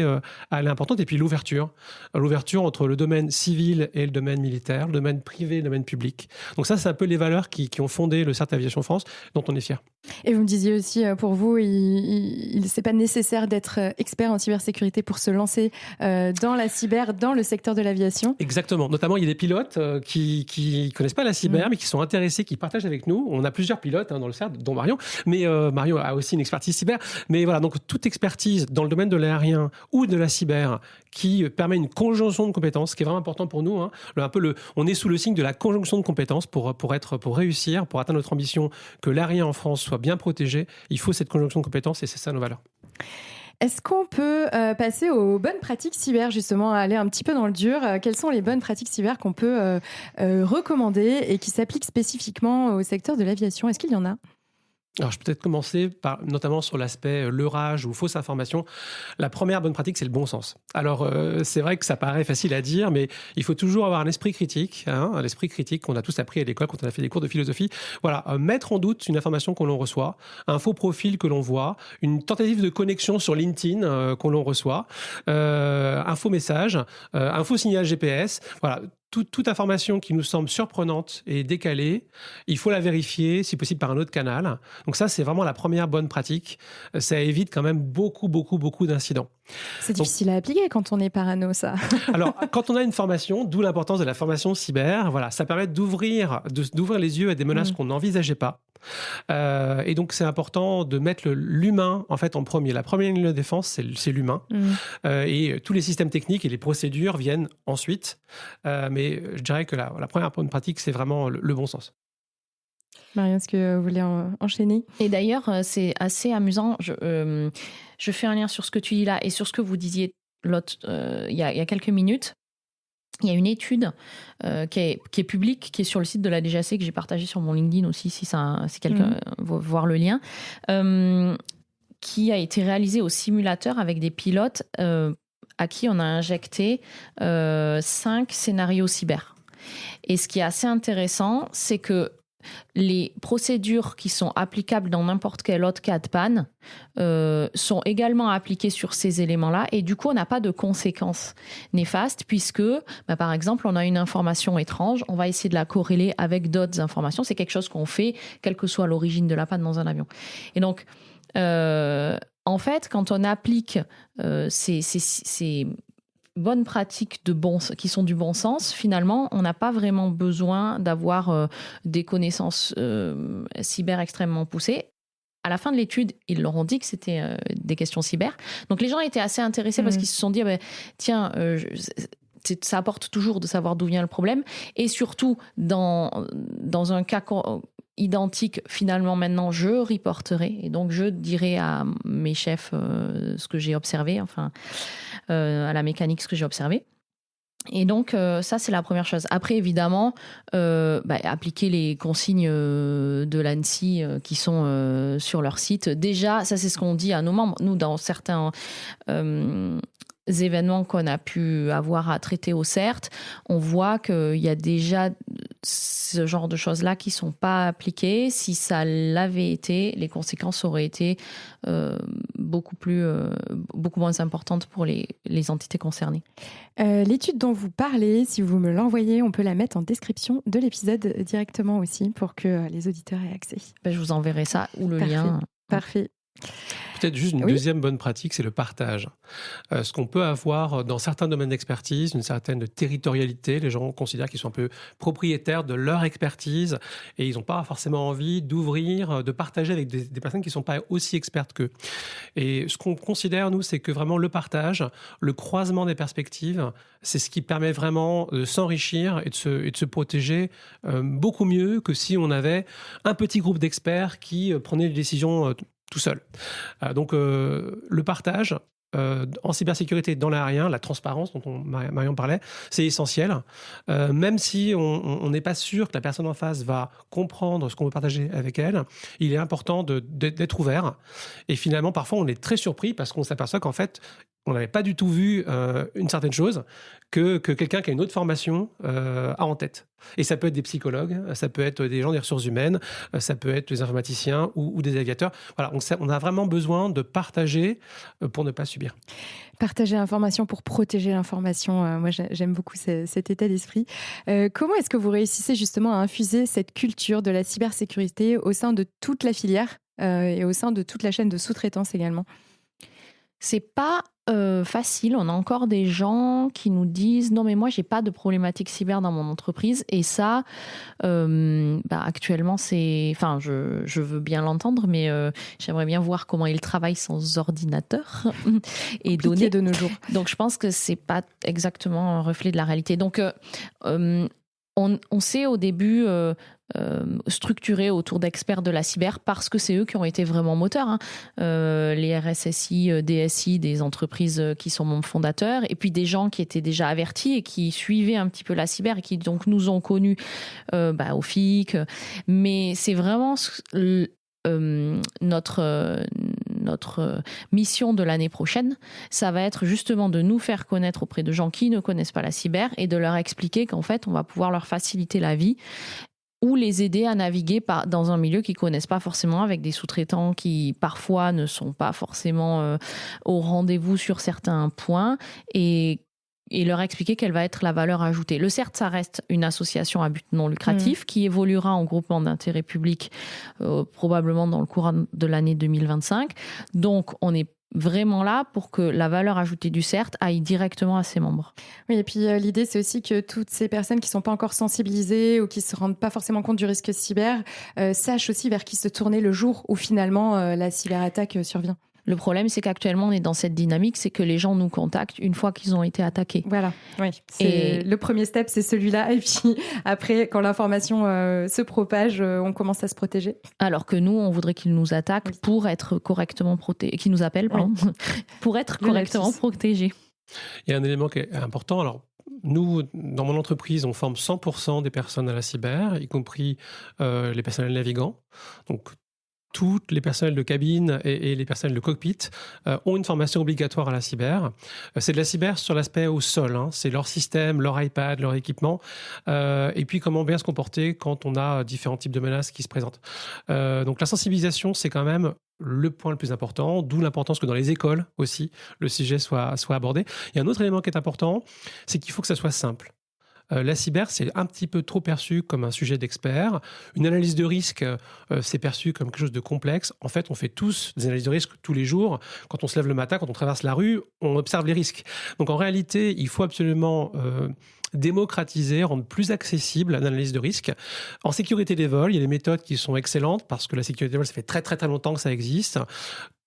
elle est importante. Et puis l'ouverture entre le domaine civil et le domaine militaire, le domaine privé et le domaine public. Donc ça, c'est un peu les valeurs qui ont fondé le CERT Aviation France, dont on est fier. Et vous me disiez aussi, pour vous, c'est pas nécessaire d'être expert en cybersécurité pour se lancer dans la cyber, dans le secteur de l'aviation. Exactement. Notamment, il y a des pilotes qui connaissent pas la cyber, mais qui sont intéressés, qui partagent avec nous. On a plusieurs pilotes dans le CERT, dont Marion. Mais Marion a aussi une expertise cyber. Mais voilà, donc toute expertise dans le domaine de l'aérien ou de la cyber qui permet une conjonction de compétences, ce qui est vraiment important pour nous. On est sous le signe de la conjonction de compétences pour réussir, pour atteindre notre ambition que l'aérien en France soit bien protégé. Il faut cette conjonction de compétences et c'est ça nos valeurs. Est-ce qu'on peut passer aux bonnes pratiques cyber, justement, aller un petit peu dans le dur? Quelles sont les bonnes pratiques cyber qu'on peut recommander et qui s'appliquent spécifiquement au secteur de l'aviation? Est-ce qu'il y en a? Alors, je peux peut-être commencer notamment sur l'aspect leurrage ou fausse information. La première bonne pratique, c'est le bon sens. Alors, c'est vrai que ça paraît facile à dire, mais il faut toujours avoir un esprit critique, l'esprit critique qu'on a tous appris à l'école quand on a fait des cours de philosophie. Voilà, mettre en doute une information que l'on reçoit, un faux profil que l'on voit, une tentative de connexion sur LinkedIn que l'on reçoit, un faux message, un faux signal GPS. Voilà. Toute information qui nous semble surprenante et décalée, il faut la vérifier, si possible par un autre canal. Donc ça, c'est vraiment la première bonne pratique. Ça évite quand même beaucoup d'incidents. C'est difficile à appliquer quand on est parano, ça. Alors, quand on a une formation, d'où l'importance de la formation cyber, ça permet d'ouvrir les yeux à des menaces qu'on n'envisageait pas. Et donc, c'est important de mettre l'humain en fait en premier. La première ligne de défense, c'est l'humain. Et tous les systèmes techniques et les procédures viennent ensuite. Mais je dirais que la première bonne pratique, c'est vraiment le bon sens. Marion, est-ce que vous voulez enchaîner? Et d'ailleurs, c'est assez amusant. Je fais un lien sur ce que tu dis là et sur ce que vous disiez il y a quelques minutes. Il y a une étude qui est publique, qui est sur le site de la DGAC, que j'ai partagée sur mon LinkedIn aussi, si quelqu'un veut voir le lien, qui a été réalisée au simulateur avec des pilotes à qui on a injecté 5 scénarios cyber. Et ce qui est assez intéressant, c'est que les procédures qui sont applicables dans n'importe quel autre cas de panne sont également appliquées sur ces éléments-là et du coup on n'a pas de conséquences néfastes puisque par exemple on a une information étrange, on va essayer de la corréler avec d'autres informations, c'est quelque chose qu'on fait quelle que soit l'origine de la panne dans un avion. Et donc en fait quand on applique ces bonnes pratiques qui sont du bon sens, finalement, on n'a pas vraiment besoin d'avoir des connaissances cyber extrêmement poussées. À la fin de l'étude, ils leur ont dit que c'était des questions cyber. Donc les gens étaient assez intéressés parce qu'ils se sont dit tiens, ça apporte toujours de savoir d'où vient le problème. Et surtout, dans un cas identique, finalement, maintenant, je reporterai. Et donc, je dirai à mes chefs ce que j'ai observé, à la mécanique ce que j'ai observé. Et donc, ça, c'est la première chose. Après, évidemment, appliquer les consignes de l'ANSSI qui sont sur leur site. Déjà, ça, c'est ce qu'on dit à nos membres. Nous, dans certains événements qu'on a pu avoir à traiter au CERT, on voit qu'il y a déjà ce genre de choses-là qui ne sont pas appliquées. Si ça l'avait été, les conséquences auraient été beaucoup moins importantes pour les entités concernées. L'étude dont vous parlez, si vous me l'envoyez, on peut la mettre en description de l'épisode directement aussi pour que les auditeurs aient accès. Je vous enverrai ça ou le Parfait. lien. Parfait. Peut-être juste une deuxième bonne pratique, c'est le partage. Ce qu'on peut avoir dans certains domaines d'expertise, une certaine territorialité, les gens considèrent qu'ils sont un peu propriétaires de leur expertise et ils n'ont pas forcément envie d'ouvrir, de partager avec des personnes qui ne sont pas aussi expertes qu'eux. Et ce qu'on considère, nous, c'est que vraiment le partage, le croisement des perspectives, c'est ce qui permet vraiment de s'enrichir et de se protéger beaucoup mieux que si on avait un petit groupe d'experts qui prenaient des décisions tout seul. Donc, le partage en cybersécurité dans l'aérien, la transparence dont Marion parlait, c'est essentiel. Même si on n'est pas sûr que la personne en face va comprendre ce qu'on veut partager avec elle, il est important d'être ouvert. Et finalement, parfois, on est très surpris parce qu'on s'aperçoit qu'en fait, on n'avait pas du tout vu une certaine chose que quelqu'un qui a une autre formation a en tête. Et ça peut être des psychologues, ça peut être des gens des ressources humaines, ça peut être des informaticiens ou des aviateurs. Voilà, on a vraiment besoin de partager pour ne pas subir. Partager l'information pour protéger l'information. Moi, j'aime beaucoup cet état d'esprit. Comment est-ce que vous réussissez justement à infuser cette culture de la cybersécurité au sein de toute la filière et au sein de toute la chaîne de sous-traitance également ? C'est pas facile. On a encore des gens qui nous disent non mais moi j'ai pas de problématique cyber dans mon entreprise et ça actuellement c'est, je veux bien l'entendre mais j'aimerais bien voir comment ils travaillent sans ordinateur et données de nos jours. Donc je pense que c'est pas exactement un reflet de la réalité. Donc on s'est au début structuré autour d'experts de la cyber parce que c'est eux qui ont été vraiment moteurs. Les RSSI, DSI, des entreprises qui sont membres fondateurs, et puis des gens qui étaient déjà avertis et qui suivaient un petit peu la cyber et qui donc nous ont connus au FIC. Mais c'est vraiment notre mission de l'année prochaine, ça va être justement de nous faire connaître auprès de gens qui ne connaissent pas la cyber et de leur expliquer qu'en fait, on va pouvoir leur faciliter la vie ou les aider à naviguer dans un milieu qu'ils ne connaissent pas forcément, avec des sous-traitants qui parfois ne sont pas forcément au rendez-vous sur certains points, et leur expliquer quelle va être la valeur ajoutée. Le CERT, ça reste une association à but non lucratif qui évoluera en groupement d'intérêt public probablement dans le courant de l'année 2025. Donc, on est vraiment là pour que la valeur ajoutée du CERT aille directement à ses membres. Oui, et puis l'idée, c'est aussi que toutes ces personnes qui ne sont pas encore sensibilisées ou qui ne se rendent pas forcément compte du risque cyber sachent aussi vers qui se tourner le jour où finalement la cyberattaque survient. Le problème, c'est qu'actuellement, on est dans cette dynamique, c'est que les gens nous contactent une fois qu'ils ont été attaqués. Voilà, oui. Le premier step, c'est celui-là. Et puis après, quand l'information se propage, on commence à se protéger. Alors que nous, on voudrait qu'ils nous attaquent pour être correctement protégés, qu'ils nous appellent, pardon, pour être correctement protégés. Il y a un élément qui est important. Alors, nous, dans mon entreprise, on forme 100% des personnes à la cyber, y compris les personnels navigants. Donc, toutes les personnels de cabine et les personnels de cockpit ont une formation obligatoire à la cyber. C'est de la cyber sur l'aspect au sol. C'est leur système, leur iPad, leur équipement. Et puis, comment bien se comporter quand on a différents types de menaces qui se présentent. Donc, la sensibilisation, c'est quand même le point le plus important, d'où l'importance que dans les écoles aussi, le sujet soit abordé. Il y a un autre élément qui est important, c'est qu'il faut que ça soit simple. La cyber, c'est un petit peu trop perçu comme un sujet d'expert. Une analyse de risque, c'est perçu comme quelque chose de complexe. En fait, on fait tous des analyses de risque tous les jours. Quand on se lève le matin, quand on traverse la rue, on observe les risques. Donc en réalité, il faut absolument démocratiser, rendre plus accessible l'analyse de risque. En sécurité des vols, il y a des méthodes qui sont excellentes parce que la sécurité des vols, ça fait très très très longtemps que ça existe.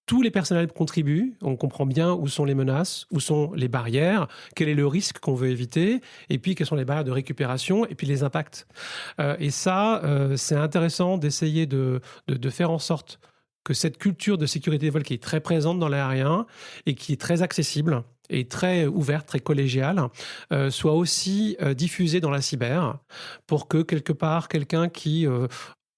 Tous les personnels contribuent, on comprend bien où sont les menaces, où sont les barrières, quel est le risque qu'on veut éviter, et puis quelles sont les barrières de récupération, et puis les impacts. Et ça, c'est intéressant d'essayer de faire en sorte que cette culture de sécurité des vols qui est très présente dans l'aérien et qui est très accessible et très ouverte, très collégiale, soit aussi diffusée dans la cyber pour que quelque part, quelqu'un qui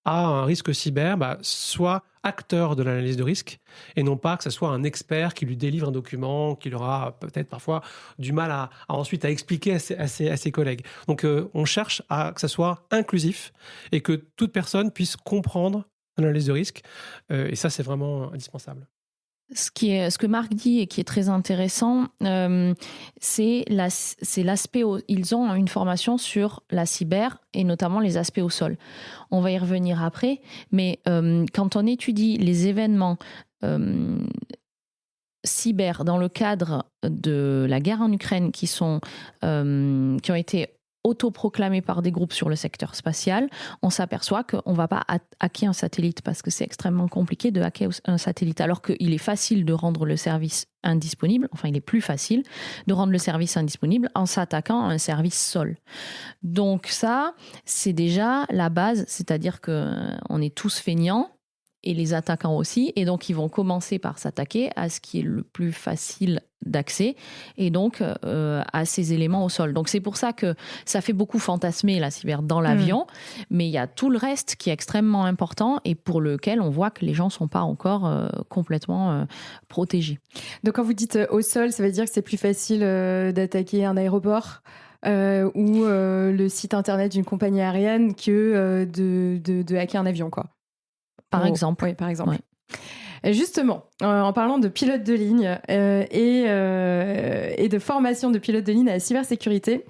a un risque cyber soit acteur de l'analyse de risque et non pas que ce soit un expert qui lui délivre un document qu'il aura peut-être parfois du mal à ensuite à expliquer à ses collègues. Donc on cherche à que ça soit inclusif et que toute personne puisse comprendre l'analyse de risque et ça c'est vraiment indispensable. Ce que Marc dit et qui est très intéressant, c'est l'aspect. Ils ont une formation sur la cyber et notamment les aspects au sol. On va y revenir après, mais quand on étudie les événements cyber dans le cadre de la guerre en Ukraine qui ont été autoproclamés par des groupes sur le secteur spatial, on s'aperçoit qu'on ne va pas hacker un satellite parce que c'est extrêmement compliqué de hacker un satellite, alors qu'il est facile de rendre le service indisponible, enfin il est plus facile de rendre le service indisponible en s'attaquant à un service sol. Donc ça, c'est déjà la base, c'est-à-dire qu'on est tous feignants, et les attaquants aussi, et donc ils vont commencer par s'attaquer à ce qui est le plus facile d'accès, et donc à ces éléments au sol. Donc c'est pour ça que ça fait beaucoup fantasmer la cyber dans l'avion, mais il y a tout le reste qui est extrêmement important et pour lequel on voit que les gens ne sont pas encore complètement protégés. Donc quand vous dites au sol, ça veut dire que c'est plus facile d'attaquer un aéroport ou le site internet d'une compagnie aérienne que de hacker un avion, quoi. Par exemple. Oui, par exemple. Ouais. Justement, en parlant de pilote de ligne et de formation de pilote de ligne à la cybersécurité,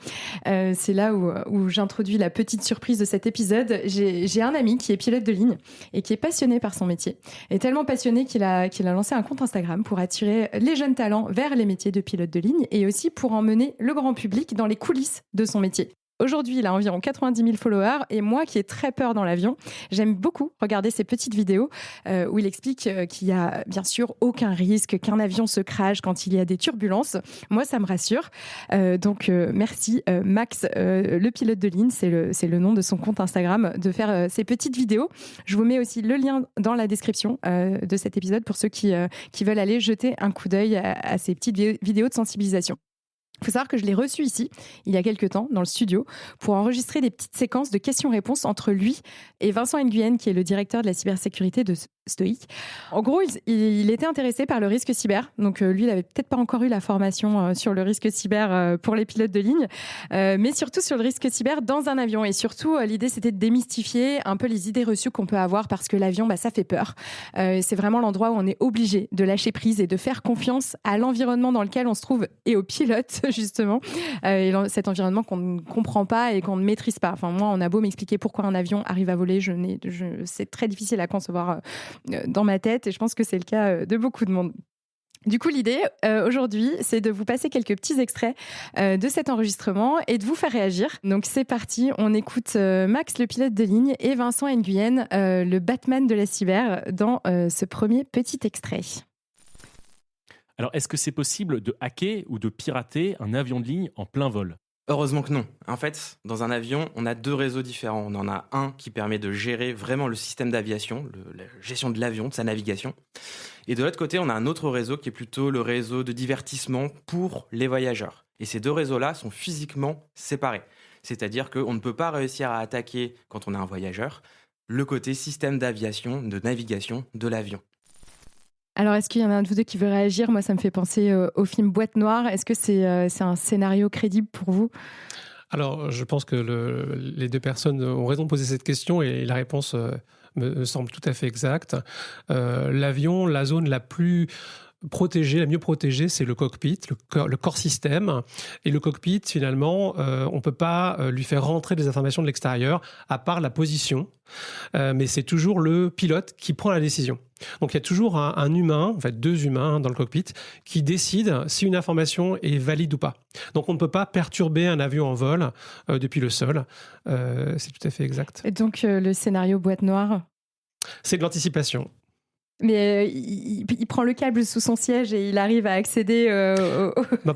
c'est là où j'introduis la petite surprise de cet épisode. J'ai un ami qui est pilote de ligne et qui est passionné par son métier. Et tellement passionné qu'il a lancé un compte Instagram pour attirer les jeunes talents vers les métiers de pilote de ligne et aussi pour emmener le grand public dans les coulisses de son métier. Aujourd'hui, il a environ 90 000 followers et moi qui ai très peur dans l'avion, j'aime beaucoup regarder ces petites vidéos où il explique qu'il n'y a bien sûr aucun risque qu'un avion se crache quand il y a des turbulences. Moi, ça me rassure. Donc, merci Max, le pilote de ligne, c'est le nom de son compte Instagram, de faire ces petites vidéos. Je vous mets aussi le lien dans la description de cet épisode pour ceux qui veulent aller jeter un coup d'œil à ces petites vidéos de sensibilisation. Il faut savoir que je l'ai reçu ici, il y a quelques temps, dans le studio, pour enregistrer des petites séquences de questions-réponses entre lui et Vincent Nguyen, qui est le directeur de la cybersécurité de Stoic. En gros, il était intéressé par le risque cyber. Donc, lui, il n'avait peut-être pas encore eu la formation sur le risque cyber pour les pilotes de ligne, mais surtout sur le risque cyber dans un avion. Et surtout, l'idée, c'était de démystifier un peu les idées reçues qu'on peut avoir parce que l'avion, ça fait peur. C'est vraiment l'endroit où on est obligé de lâcher prise et de faire confiance à l'environnement dans lequel on se trouve et aux pilotes, justement. Et cet environnement qu'on ne comprend pas et qu'on ne maîtrise pas. Enfin, moi, on a beau m'expliquer pourquoi un avion arrive à voler, c'est très difficile à concevoir dans ma tête et je pense que c'est le cas de beaucoup de monde. Du coup, l'idée aujourd'hui, c'est de vous passer quelques petits extraits de cet enregistrement et de vous faire réagir. Donc c'est parti, on écoute Max, le pilote de ligne, et Vincent Nguyen, le Batman de la cyber, dans ce premier petit extrait. Alors, est-ce que c'est possible de hacker ou de pirater un avion de ligne en plein vol ? Heureusement que non. En fait, dans un avion, on a deux réseaux différents. On en a un qui permet de gérer vraiment le système d'aviation, la gestion de l'avion, de sa navigation. Et de l'autre côté, on a un autre réseau qui est plutôt le réseau de divertissement pour les voyageurs. Et ces deux réseaux-là sont physiquement séparés. C'est-à-dire qu'on ne peut pas réussir à attaquer, quand on est un voyageur, le côté système d'aviation, de navigation de l'avion. Alors, est-ce qu'il y en a un de vous deux qui veut réagir ? Moi, ça me fait penser au film Boîte Noire. Est-ce que c'est un scénario crédible pour vous ? Alors, je pense que les deux personnes ont raison de poser cette question et la réponse me semble tout à fait exacte. L'avion, la zone la plus la mieux protégée, c'est le cockpit, le corps système. Et le cockpit, finalement, on ne peut pas lui faire rentrer des informations de l'extérieur, à part la position. Mais c'est toujours le pilote qui prend la décision. Donc il y a toujours un humain, en fait 2 humains dans le cockpit, qui décident si une information est valide ou pas. Donc on ne peut pas perturber un avion en vol depuis le sol. C'est tout à fait exact. Et donc le scénario boîte noire, c'est de l'anticipation. Mais il prend le câble sous son siège et il arrive à accéder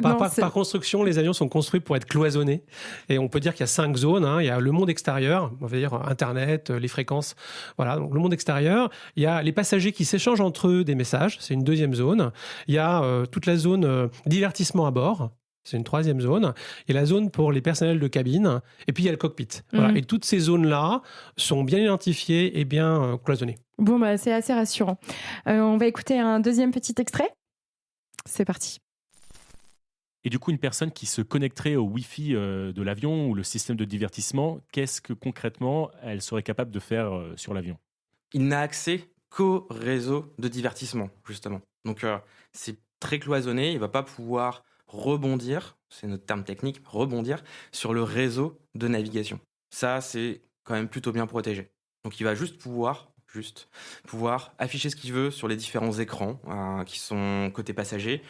par construction, les avions sont construits pour être cloisonnés. Et on peut dire qu'il y a 5 zones. Il y a le monde extérieur, on va dire Internet, les fréquences. Voilà, donc le monde extérieur. Il y a les passagers qui s'échangent entre eux des messages. C'est une 2e zone. Il y a toute la zone divertissement à bord. C'est une 3e zone. Il y a la zone pour les personnels de cabine. Et puis, il y a le cockpit. Voilà. Et toutes ces zones-là sont bien identifiées et bien cloisonnées. Bon, c'est assez rassurant. On va écouter un 2e petit extrait. C'est parti. Et du coup, une personne qui se connecterait au Wi-Fi de l'avion ou le système de divertissement, qu'est-ce que concrètement elle serait capable de faire sur l'avion ? Il n'a accès qu'au réseau de divertissement, justement. Donc, c'est très cloisonné. Il ne va pas pouvoir rebondir, c'est notre terme technique, rebondir sur le réseau de navigation. Ça, c'est quand même plutôt bien protégé. Donc, il va juste pouvoir afficher ce qu'il veut sur les différents écrans qui sont côté passager,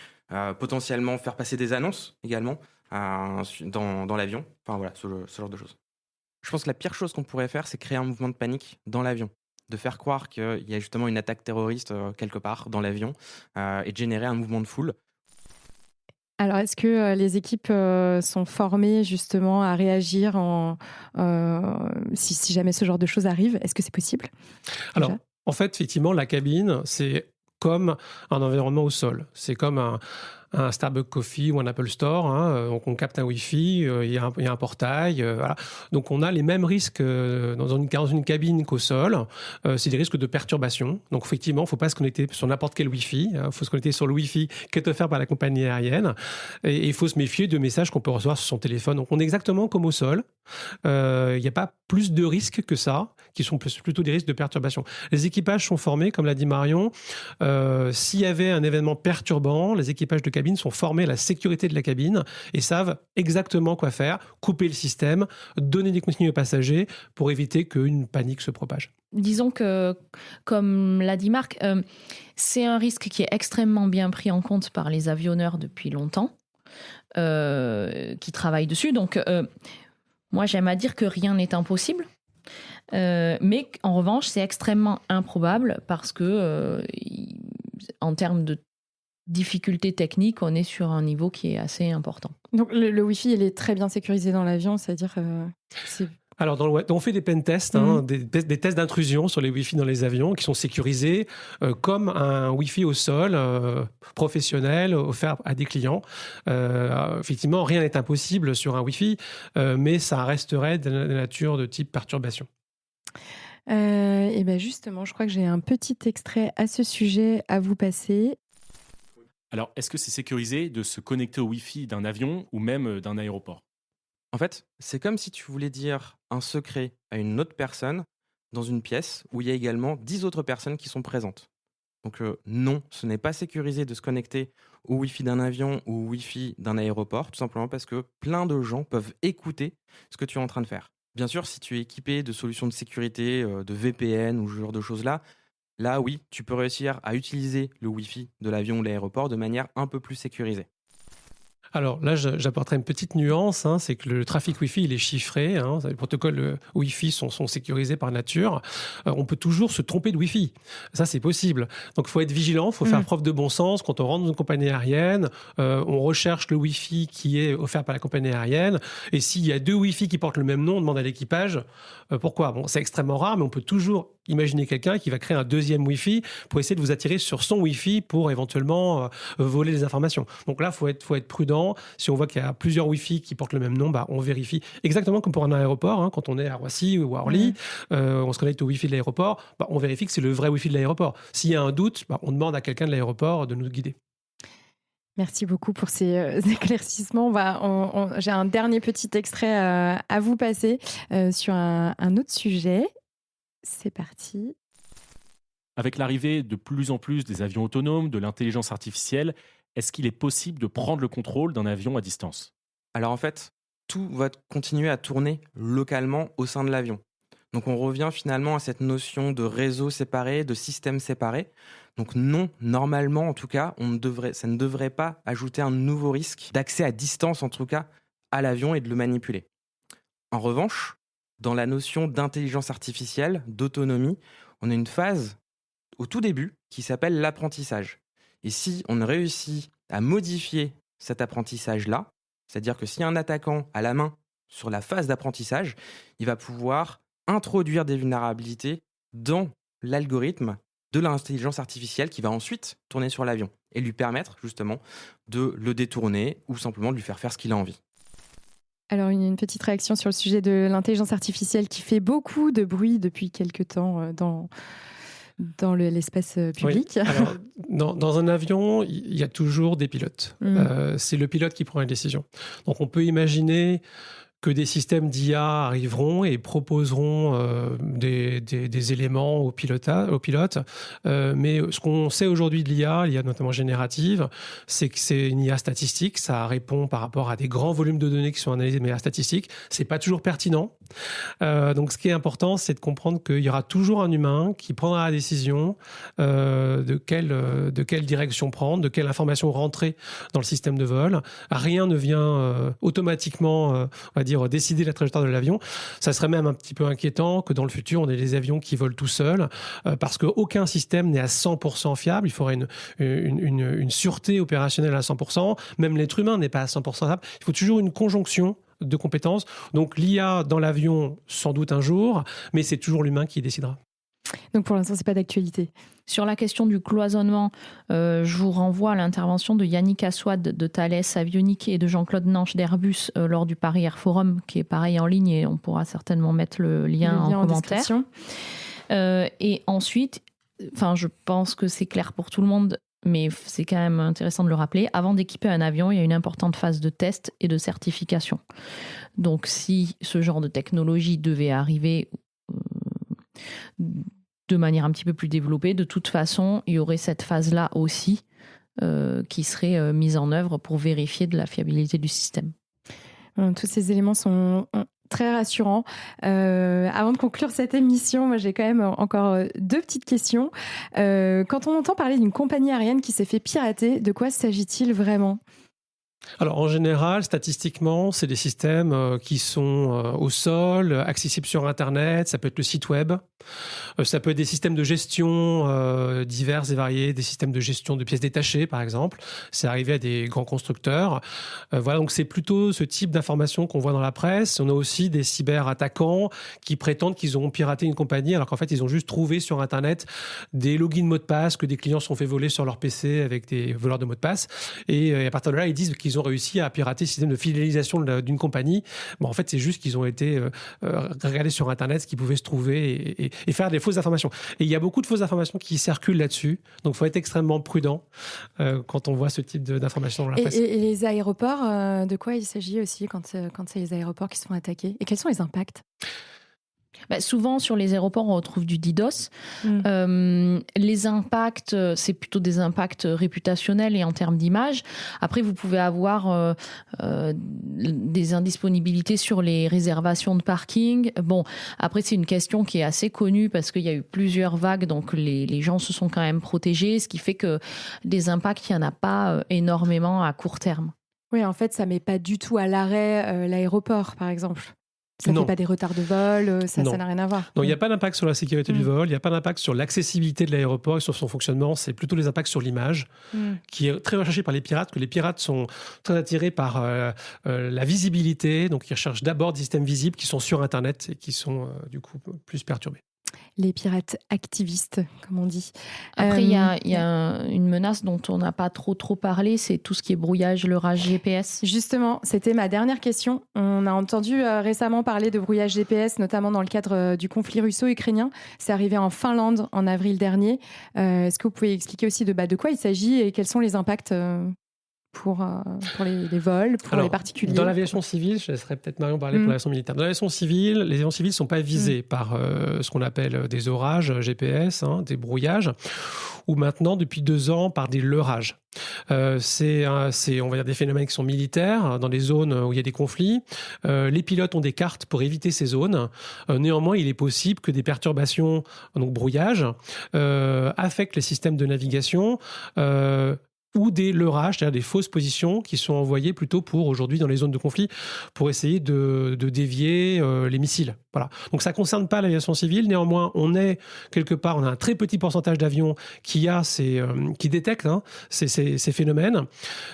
potentiellement faire passer des annonces également dans l'avion. Enfin voilà, ce genre de choses. Je pense que la pire chose qu'on pourrait faire, c'est créer un mouvement de panique dans l'avion. De faire croire qu'il y a justement une attaque terroriste quelque part dans l'avion et de générer un mouvement de foule. Alors, est-ce que les équipes sont formées justement à réagir si jamais ce genre de choses arrive ? Est-ce que c'est possible ? Alors, en fait, effectivement, la cabine, c'est comme un environnement au sol. C'est comme un Starbucks Coffee ou un Apple Store. Donc, on capte un Wi-Fi, il y a un portail. Voilà. Donc, on a les mêmes risques dans une cabine qu'au sol. C'est des risques de perturbation. Donc, effectivement, il ne faut pas se connecter sur n'importe quel Wi-Fi. Il faut se connecter sur le Wi-Fi qui est offert par la compagnie aérienne. Et il faut se méfier de messages qu'on peut recevoir sur son téléphone. Donc, on est exactement comme au sol. Il n'y a pas plus de risques que ça, qui sont plutôt des risques de perturbation. Les équipages sont formés, comme l'a dit Marion. S'il y avait un événement perturbant, les équipages de cabine sont formés à la sécurité de la cabine et savent exactement quoi faire, couper le système, donner des consignes aux passagers pour éviter qu'une panique se propage. Disons que, comme l'a dit Marc, c'est un risque qui est extrêmement bien pris en compte par les avionneurs depuis longtemps, qui travaillent dessus. Donc, moi, j'aime à dire que rien n'est impossible. Mais en revanche, c'est extrêmement improbable parce que, en termes de difficultés techniques, on est sur un niveau qui est assez important. Donc le Wi-Fi, il est très bien sécurisé dans l'avion, c'est-à-dire c'est... Alors, on fait des pen tests, des tests d'intrusion sur les Wi-Fi dans les avions qui sont sécurisés comme un Wi-Fi au sol professionnel offert à des clients. Effectivement, rien n'est impossible sur un Wi-Fi, mais ça resterait de la nature de type perturbation. Et bien justement, je crois que j'ai un petit extrait à ce sujet à vous passer. Alors, est-ce que c'est sécurisé de se connecter au Wi-Fi d'un avion ou même d'un aéroport ? En fait, c'est comme si tu voulais dire un secret à une autre personne dans une pièce où il y a également 10 autres personnes qui sont présentes. Donc non, ce n'est pas sécurisé de se connecter au Wi-Fi d'un avion ou au Wi-Fi d'un aéroport, tout simplement parce que plein de gens peuvent écouter ce que tu es en train de faire. Bien sûr, si tu es équipé de solutions de sécurité, de VPN ou ce genre de choses-là, là oui, tu peux réussir à utiliser le Wi-Fi de l'avion ou de l'aéroport de manière un peu plus sécurisée. Alors là, j'apporterai une petite nuance, c'est que le trafic Wi-Fi, il est chiffré. Les protocoles Wi-Fi sont sécurisés par nature. On peut toujours se tromper de Wi-Fi. Ça, c'est possible. Donc, il faut être vigilant, il faut faire preuve de bon sens. Quand on rentre dans une compagnie aérienne, on recherche le Wi-Fi qui est offert par la compagnie aérienne. Et s'il y a 2 Wi-Fi qui portent le même nom, on demande à l'équipage pourquoi. Bon, c'est extrêmement rare, mais on peut toujours imaginer quelqu'un qui va créer un 2e Wi-Fi pour essayer de vous attirer sur son Wi-Fi pour éventuellement voler les informations. Donc là, faut être prudent. Si on voit qu'il y a plusieurs Wi-Fi qui portent le même nom, on vérifie. Exactement comme pour un aéroport, quand on est à Roissy ou à Orly, on se connecte au Wi-Fi de l'aéroport, on vérifie que c'est le vrai Wi-Fi de l'aéroport. S'il y a un doute, on demande à quelqu'un de l'aéroport de nous guider. Merci beaucoup pour ces éclaircissements. J'ai un dernier petit extrait à vous passer sur un autre sujet. C'est parti. Avec l'arrivée de plus en plus des avions autonomes, de l'intelligence artificielle, est-ce qu'il est possible de prendre le contrôle d'un avion à distance ? Alors en fait, tout va continuer à tourner localement au sein de l'avion. Donc on revient finalement à cette notion de réseau séparé, de système séparé. Donc non, normalement en tout cas, ça ne devrait pas ajouter un nouveau risque d'accès à distance en tout cas à l'avion et de le manipuler. En revanche, dans la notion d'intelligence artificielle, d'autonomie, on a une phase au tout début qui s'appelle l'apprentissage. Et si on réussit à modifier cet apprentissage-là, c'est-à-dire que si un attaquant a la main sur la phase d'apprentissage, il va pouvoir introduire des vulnérabilités dans l'algorithme de l'intelligence artificielle qui va ensuite tourner sur l'avion et lui permettre justement de le détourner ou simplement de lui faire ce qu'il a envie. Alors, une petite réaction sur le sujet de l'intelligence artificielle qui fait beaucoup de bruit depuis quelques temps dans l'espace public. Oui. Alors, dans un avion, il y a toujours des pilotes. C'est le pilote qui prend la décision. Donc, on peut imaginer que des systèmes d'IA arriveront et proposeront des éléments aux pilotes. Mais ce qu'on sait aujourd'hui de l'IA notamment générative, c'est que c'est une IA statistique. Ça répond par rapport à des grands volumes de données qui sont analysés de manière statistique. C'est pas toujours pertinent. Donc, ce qui est important, c'est de comprendre qu'il y aura toujours un humain qui prendra la décision de quelle direction prendre, de quelle information rentrer dans le système de vol. Rien ne vient automatiquement, on va dire, décider la trajectoire de l'avion. Ça serait même un petit peu inquiétant que dans le futur, on ait des avions qui volent tout seuls, parce qu'aucun système n'est à 100% fiable. Il faudrait une sûreté opérationnelle à 100%. Même l'être humain n'est pas à 100% fiable. Il faut toujours une conjonction de compétences. Donc l'IA dans l'avion, sans doute un jour, mais c'est toujours l'humain qui décidera. Donc pour l'instant, c'est pas d'actualité. Sur la question du cloisonnement, je vous renvoie à l'intervention de Yannick Assouad de Thales Avionics et de Jean-Claude Nanche d'Airbus lors du Paris Air Forum, qui est pareil en ligne et on pourra certainement mettre le lien en commentaire. Et ensuite, je pense que c'est clair pour tout le monde, mais c'est quand même intéressant de le rappeler, avant d'équiper un avion, il y a une importante phase de test et de certification. Donc si ce genre de technologie devait arriver de manière un petit peu plus développée, de toute façon, il y aurait cette phase-là aussi qui serait mise en œuvre pour vérifier de la fiabilité du système. Tous ces éléments sont très rassurants. Avant de conclure cette émission, moi j'ai quand même encore deux petites questions. Quand on entend parler d'une compagnie aérienne qui s'est fait pirater, de quoi s'agit-il vraiment ? Alors, en général, statistiquement, c'est des systèmes qui sont au sol, accessibles sur Internet. Ça peut être le site web. Ça peut être des systèmes de gestion divers et variés, des systèmes de gestion de pièces détachées, par exemple. C'est arrivé à des grands constructeurs. Voilà, donc c'est plutôt ce type d'informations qu'on voit dans la presse. On a aussi des cyberattaquants qui prétendent qu'ils ont piraté une compagnie, alors qu'en fait, ils ont juste trouvé sur Internet des logins mots de passe que des clients se sont fait voler sur leur PC avec des voleurs de mots de passe. Et à partir de là, ils disent qu'ils ont réussi à pirater le système de fidélisation d'une compagnie. Bon, en fait, c'est juste qu'ils ont été regardés sur Internet ce qui pouvait se trouver et faire des fausses informations. Et il y a beaucoup de fausses informations qui circulent là-dessus. Donc, il faut être extrêmement prudent quand on voit ce type d'informations dans la presse. Et les aéroports, de quoi il s'agit aussi quand c'est les aéroports qui se font attaquer ? Et quels sont les impacts ? Souvent, sur les aéroports, on retrouve du DDoS. Les impacts, c'est plutôt des impacts réputationnels et en termes d'image. Après, vous pouvez avoir des indisponibilités sur les réservations de parking. Bon, après, c'est une question qui est assez connue parce qu'il y a eu plusieurs vagues, donc les gens se sont quand même protégés, ce qui fait que des impacts, il n'y en a pas énormément à court terme. Oui, en fait, ça ne met pas du tout à l'arrêt l'aéroport, par exemple. Ça ne fait pas des retards de vol, ça n'a rien à voir. Non, il n'y a pas d'impact sur la sécurité du vol, il n'y a pas d'impact sur l'accessibilité de l'aéroport et sur son fonctionnement, c'est plutôt les impacts sur l'image, qui est très recherché par les pirates, que les pirates sont très attirés par la visibilité, donc ils recherchent d'abord des systèmes visibles qui sont sur Internet et qui sont du coup plus perturbés. Les pirates activistes, comme on dit. Après, il y a une menace dont on n'a pas trop parlé, c'est tout ce qui est brouillage, leurrage GPS. Justement, c'était ma dernière question. On a entendu récemment parler de brouillage GPS, notamment dans le cadre du conflit russo-ukrainien. C'est arrivé en Finlande en avril dernier. Est-ce que vous pouvez expliquer aussi de quoi il s'agit et quels sont les impacts pour les vols, pour les particuliers? Dans l'aviation civile, je laisserai peut-être Marion parler pour l'aviation militaire. Dans l'aviation civile, les avions civils ne sont pas visés par ce qu'on appelle des orages GPS, des brouillages, ou maintenant, depuis 2 ans, par des leurrages. C'est, on va dire, des phénomènes qui sont militaires, dans les zones où il y a des conflits. Les pilotes ont des cartes pour éviter ces zones. Néanmoins, il est possible que des perturbations, donc brouillage, affectent les systèmes de navigation, ou des leurrages, c'est-à-dire des fausses positions qui sont envoyées plutôt pour, aujourd'hui, dans les zones de conflit, pour essayer de dévier les missiles. Voilà. Donc ça ne concerne pas l'aviation civile. Néanmoins, on a un très petit pourcentage d'avions qui détectent ces phénomènes.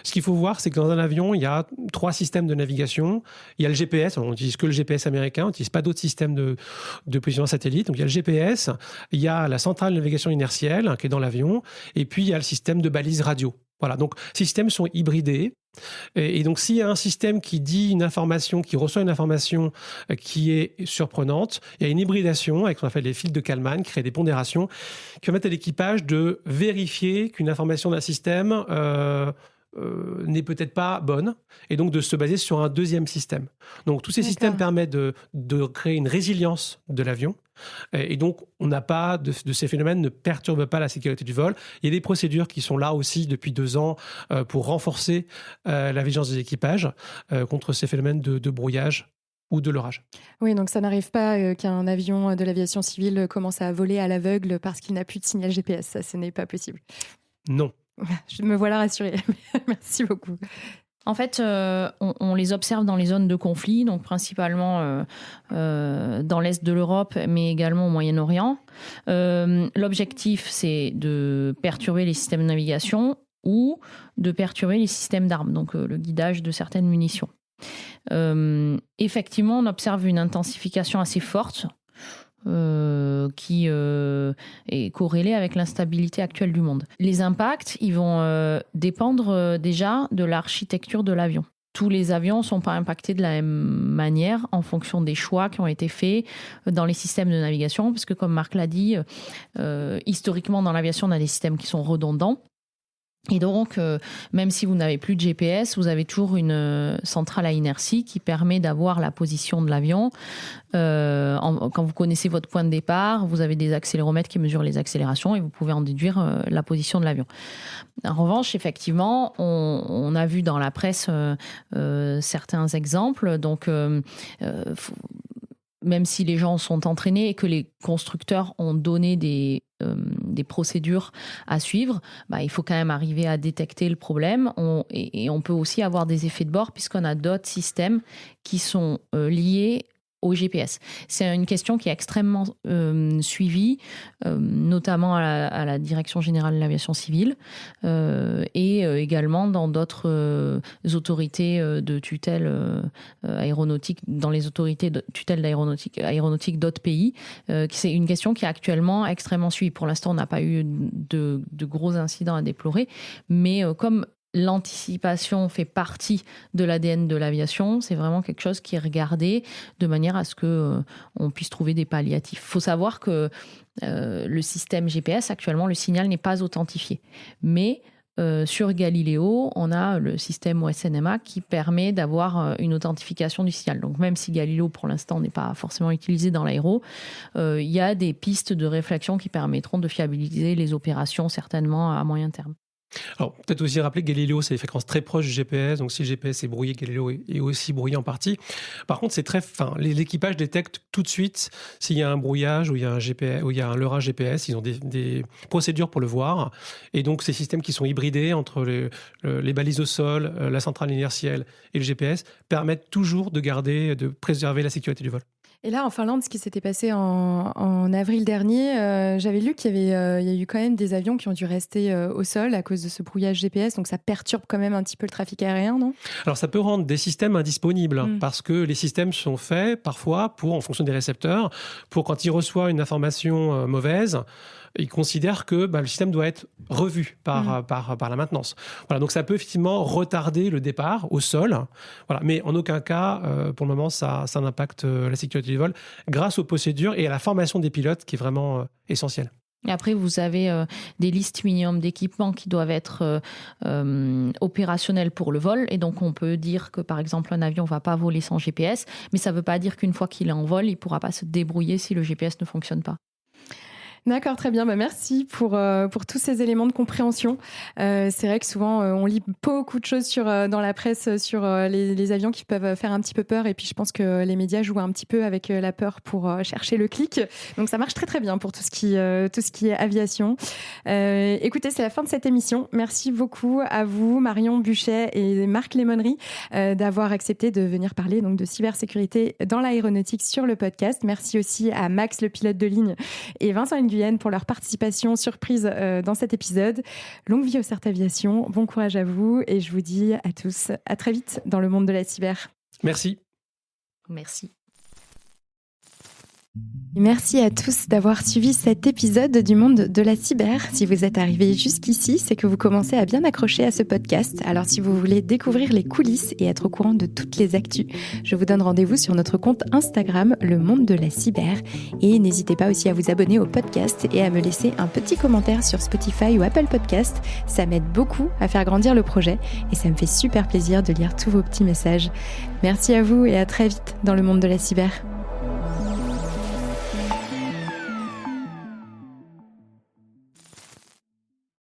Ce qu'il faut voir, c'est que dans un avion, il y a 3 systèmes de navigation. Il y a le GPS, on n'utilise que le GPS américain, on n'utilise pas d'autres systèmes de positionnement satellite. Donc il y a le GPS, il y a la centrale de navigation inertielle qui est dans l'avion, et puis il y a le système de balise radio. Voilà, donc ces systèmes sont hybridés. Et donc, s'il y a un système qui dit une information, qui reçoit une information qui est surprenante, il y a une hybridation avec ce qu'on appelle les filtres de Kalman, qui créent des pondérations, qui permettent à l'équipage de vérifier qu'une information d'un système n'est peut-être pas bonne, et donc de se baser sur un deuxième système. Donc, tous ces systèmes permettent de créer une résilience de l'avion. Et donc, on n'a pas de ces phénomènes ne perturbent pas la sécurité du vol. Il y a des procédures qui sont là aussi depuis 2 ans pour renforcer la vigilance des équipages contre ces phénomènes de brouillage ou de leurrage. Oui, donc ça n'arrive pas qu'un avion de l'aviation civile commence à voler à l'aveugle parce qu'il n'a plus de signal GPS. Ça, ce n'est pas possible. Non. Je me voilà rassurée. Merci beaucoup. En fait, on les observe dans les zones de conflit, donc principalement dans l'Est de l'Europe, mais également au Moyen-Orient. L'objectif, c'est de perturber les systèmes de navigation ou de perturber les systèmes d'armes, donc le guidage de certaines munitions. Effectivement, on observe une intensification assez forte qui est corrélée avec l'instabilité actuelle du monde. Les impacts, ils vont dépendre déjà de l'architecture de l'avion. Tous les avions ne sont pas impactés de la même manière en fonction des choix qui ont été faits dans les systèmes de navigation, parce que comme Marc l'a dit, historiquement dans l'aviation, on a des systèmes qui sont redondants. Et donc, même si vous n'avez plus de GPS, vous avez toujours une centrale à inertie qui permet d'avoir la position de l'avion. Quand vous connaissez votre point de départ, vous avez des accéléromètres qui mesurent les accélérations et vous pouvez en déduire la position de l'avion. En revanche, effectivement, on a vu dans la presse certains exemples. Donc, même si les gens sont entraînés et que les constructeurs ont donné des procédures à suivre, il faut quand même arriver à détecter le problème. Et on peut aussi avoir des effets de bord puisqu'on a d'autres systèmes qui sont liés au GPS. C'est une question qui est extrêmement suivie, notamment à la Direction générale de l'aviation civile et également dans d'autres autorités de tutelle aéronautique, dans les autorités de tutelle aéronautique d'autres pays. C'est une question qui est actuellement extrêmement suivie. Pour l'instant, on n'a pas eu de gros incidents à déplorer, mais comme l'anticipation fait partie de l'ADN de l'aviation, c'est vraiment quelque chose qui est regardé de manière à ce qu'on puisse trouver des palliatifs. Il faut savoir que le système GPS, actuellement, le signal n'est pas authentifié. Mais sur Galileo, on a le système OSNMA qui permet d'avoir une authentification du signal. Donc même si Galileo, pour l'instant, n'est pas forcément utilisé dans l'aéro, il y a des pistes de réflexion qui permettront de fiabiliser les opérations, certainement à moyen terme. Alors, peut-être aussi rappeler que Galileo, c'est des fréquences très proches du GPS. Donc, si le GPS est brouillé, Galileo est aussi brouillé en partie. Par contre, l'équipage détecte tout de suite s'il y a un brouillage ou il y a un GPS, ou il y a un leurrage GPS. Ils ont des procédures pour le voir. Et donc, ces systèmes qui sont hybridés entre les balises au sol, la centrale inertielle et le GPS permettent toujours de préserver la sécurité du vol. Et là, en Finlande, ce qui s'était passé en avril dernier, j'avais lu qu'il y a eu quand même des avions qui ont dû rester au sol à cause de ce brouillage GPS. Donc, ça perturbe quand même un petit peu le trafic aérien, non ? Alors, ça peut rendre des systèmes indisponibles parce que les systèmes sont faits parfois en fonction des récepteurs, pour quand ils reçoivent une information mauvaise, ils considèrent que le système doit être revu par la maintenance. Voilà, donc ça peut effectivement retarder le départ au sol. Voilà, mais en aucun cas, pour le moment, ça n'impacte la sécurité du vol grâce aux procédures et à la formation des pilotes qui est vraiment essentielle. Et après, vous avez des listes minimum d'équipements qui doivent être opérationnels pour le vol. Et donc, on peut dire que, par exemple, un avion ne va pas voler sans GPS, mais ça ne veut pas dire qu'une fois qu'il est en vol, il ne pourra pas se débrouiller si le GPS ne fonctionne pas. D'accord, très bien. Merci pour tous ces éléments de compréhension. C'est vrai que souvent, on lit beaucoup de choses dans la presse sur les avions qui peuvent faire un petit peu peur. Et puis, je pense que les médias jouent un petit peu avec la peur pour chercher le clic. Donc, ça marche très, très bien pour tout ce qui est aviation. Écoutez, c'est la fin de cette émission. Merci beaucoup à vous, Marion Buchet et Marc Lemonnery, d'avoir accepté de venir parler donc, de cybersécurité dans l'aéronautique sur le podcast. Merci aussi à Max, le pilote de ligne, et Vincent Nguyen pour leur participation surprise dans cet épisode. Longue vie au CERT Aviation, bon courage à vous et je vous dis à tous à très vite dans le monde de la cyber. Merci. Merci. Merci à tous d'avoir suivi cet épisode du monde de la cyber. Si vous êtes arrivés jusqu'ici, c'est que vous commencez à bien accrocher à ce podcast. Alors si vous voulez découvrir les coulisses et être au courant de toutes les actus, je vous donne rendez-vous sur notre compte Instagram, le monde de la cyber. Et n'hésitez pas aussi à vous abonner au podcast et à me laisser un petit commentaire sur Spotify ou Apple Podcast. Ça m'aide beaucoup à faire grandir le projet et ça me fait super plaisir de lire tous vos petits messages. Merci à vous et à très vite dans le monde de la cyber.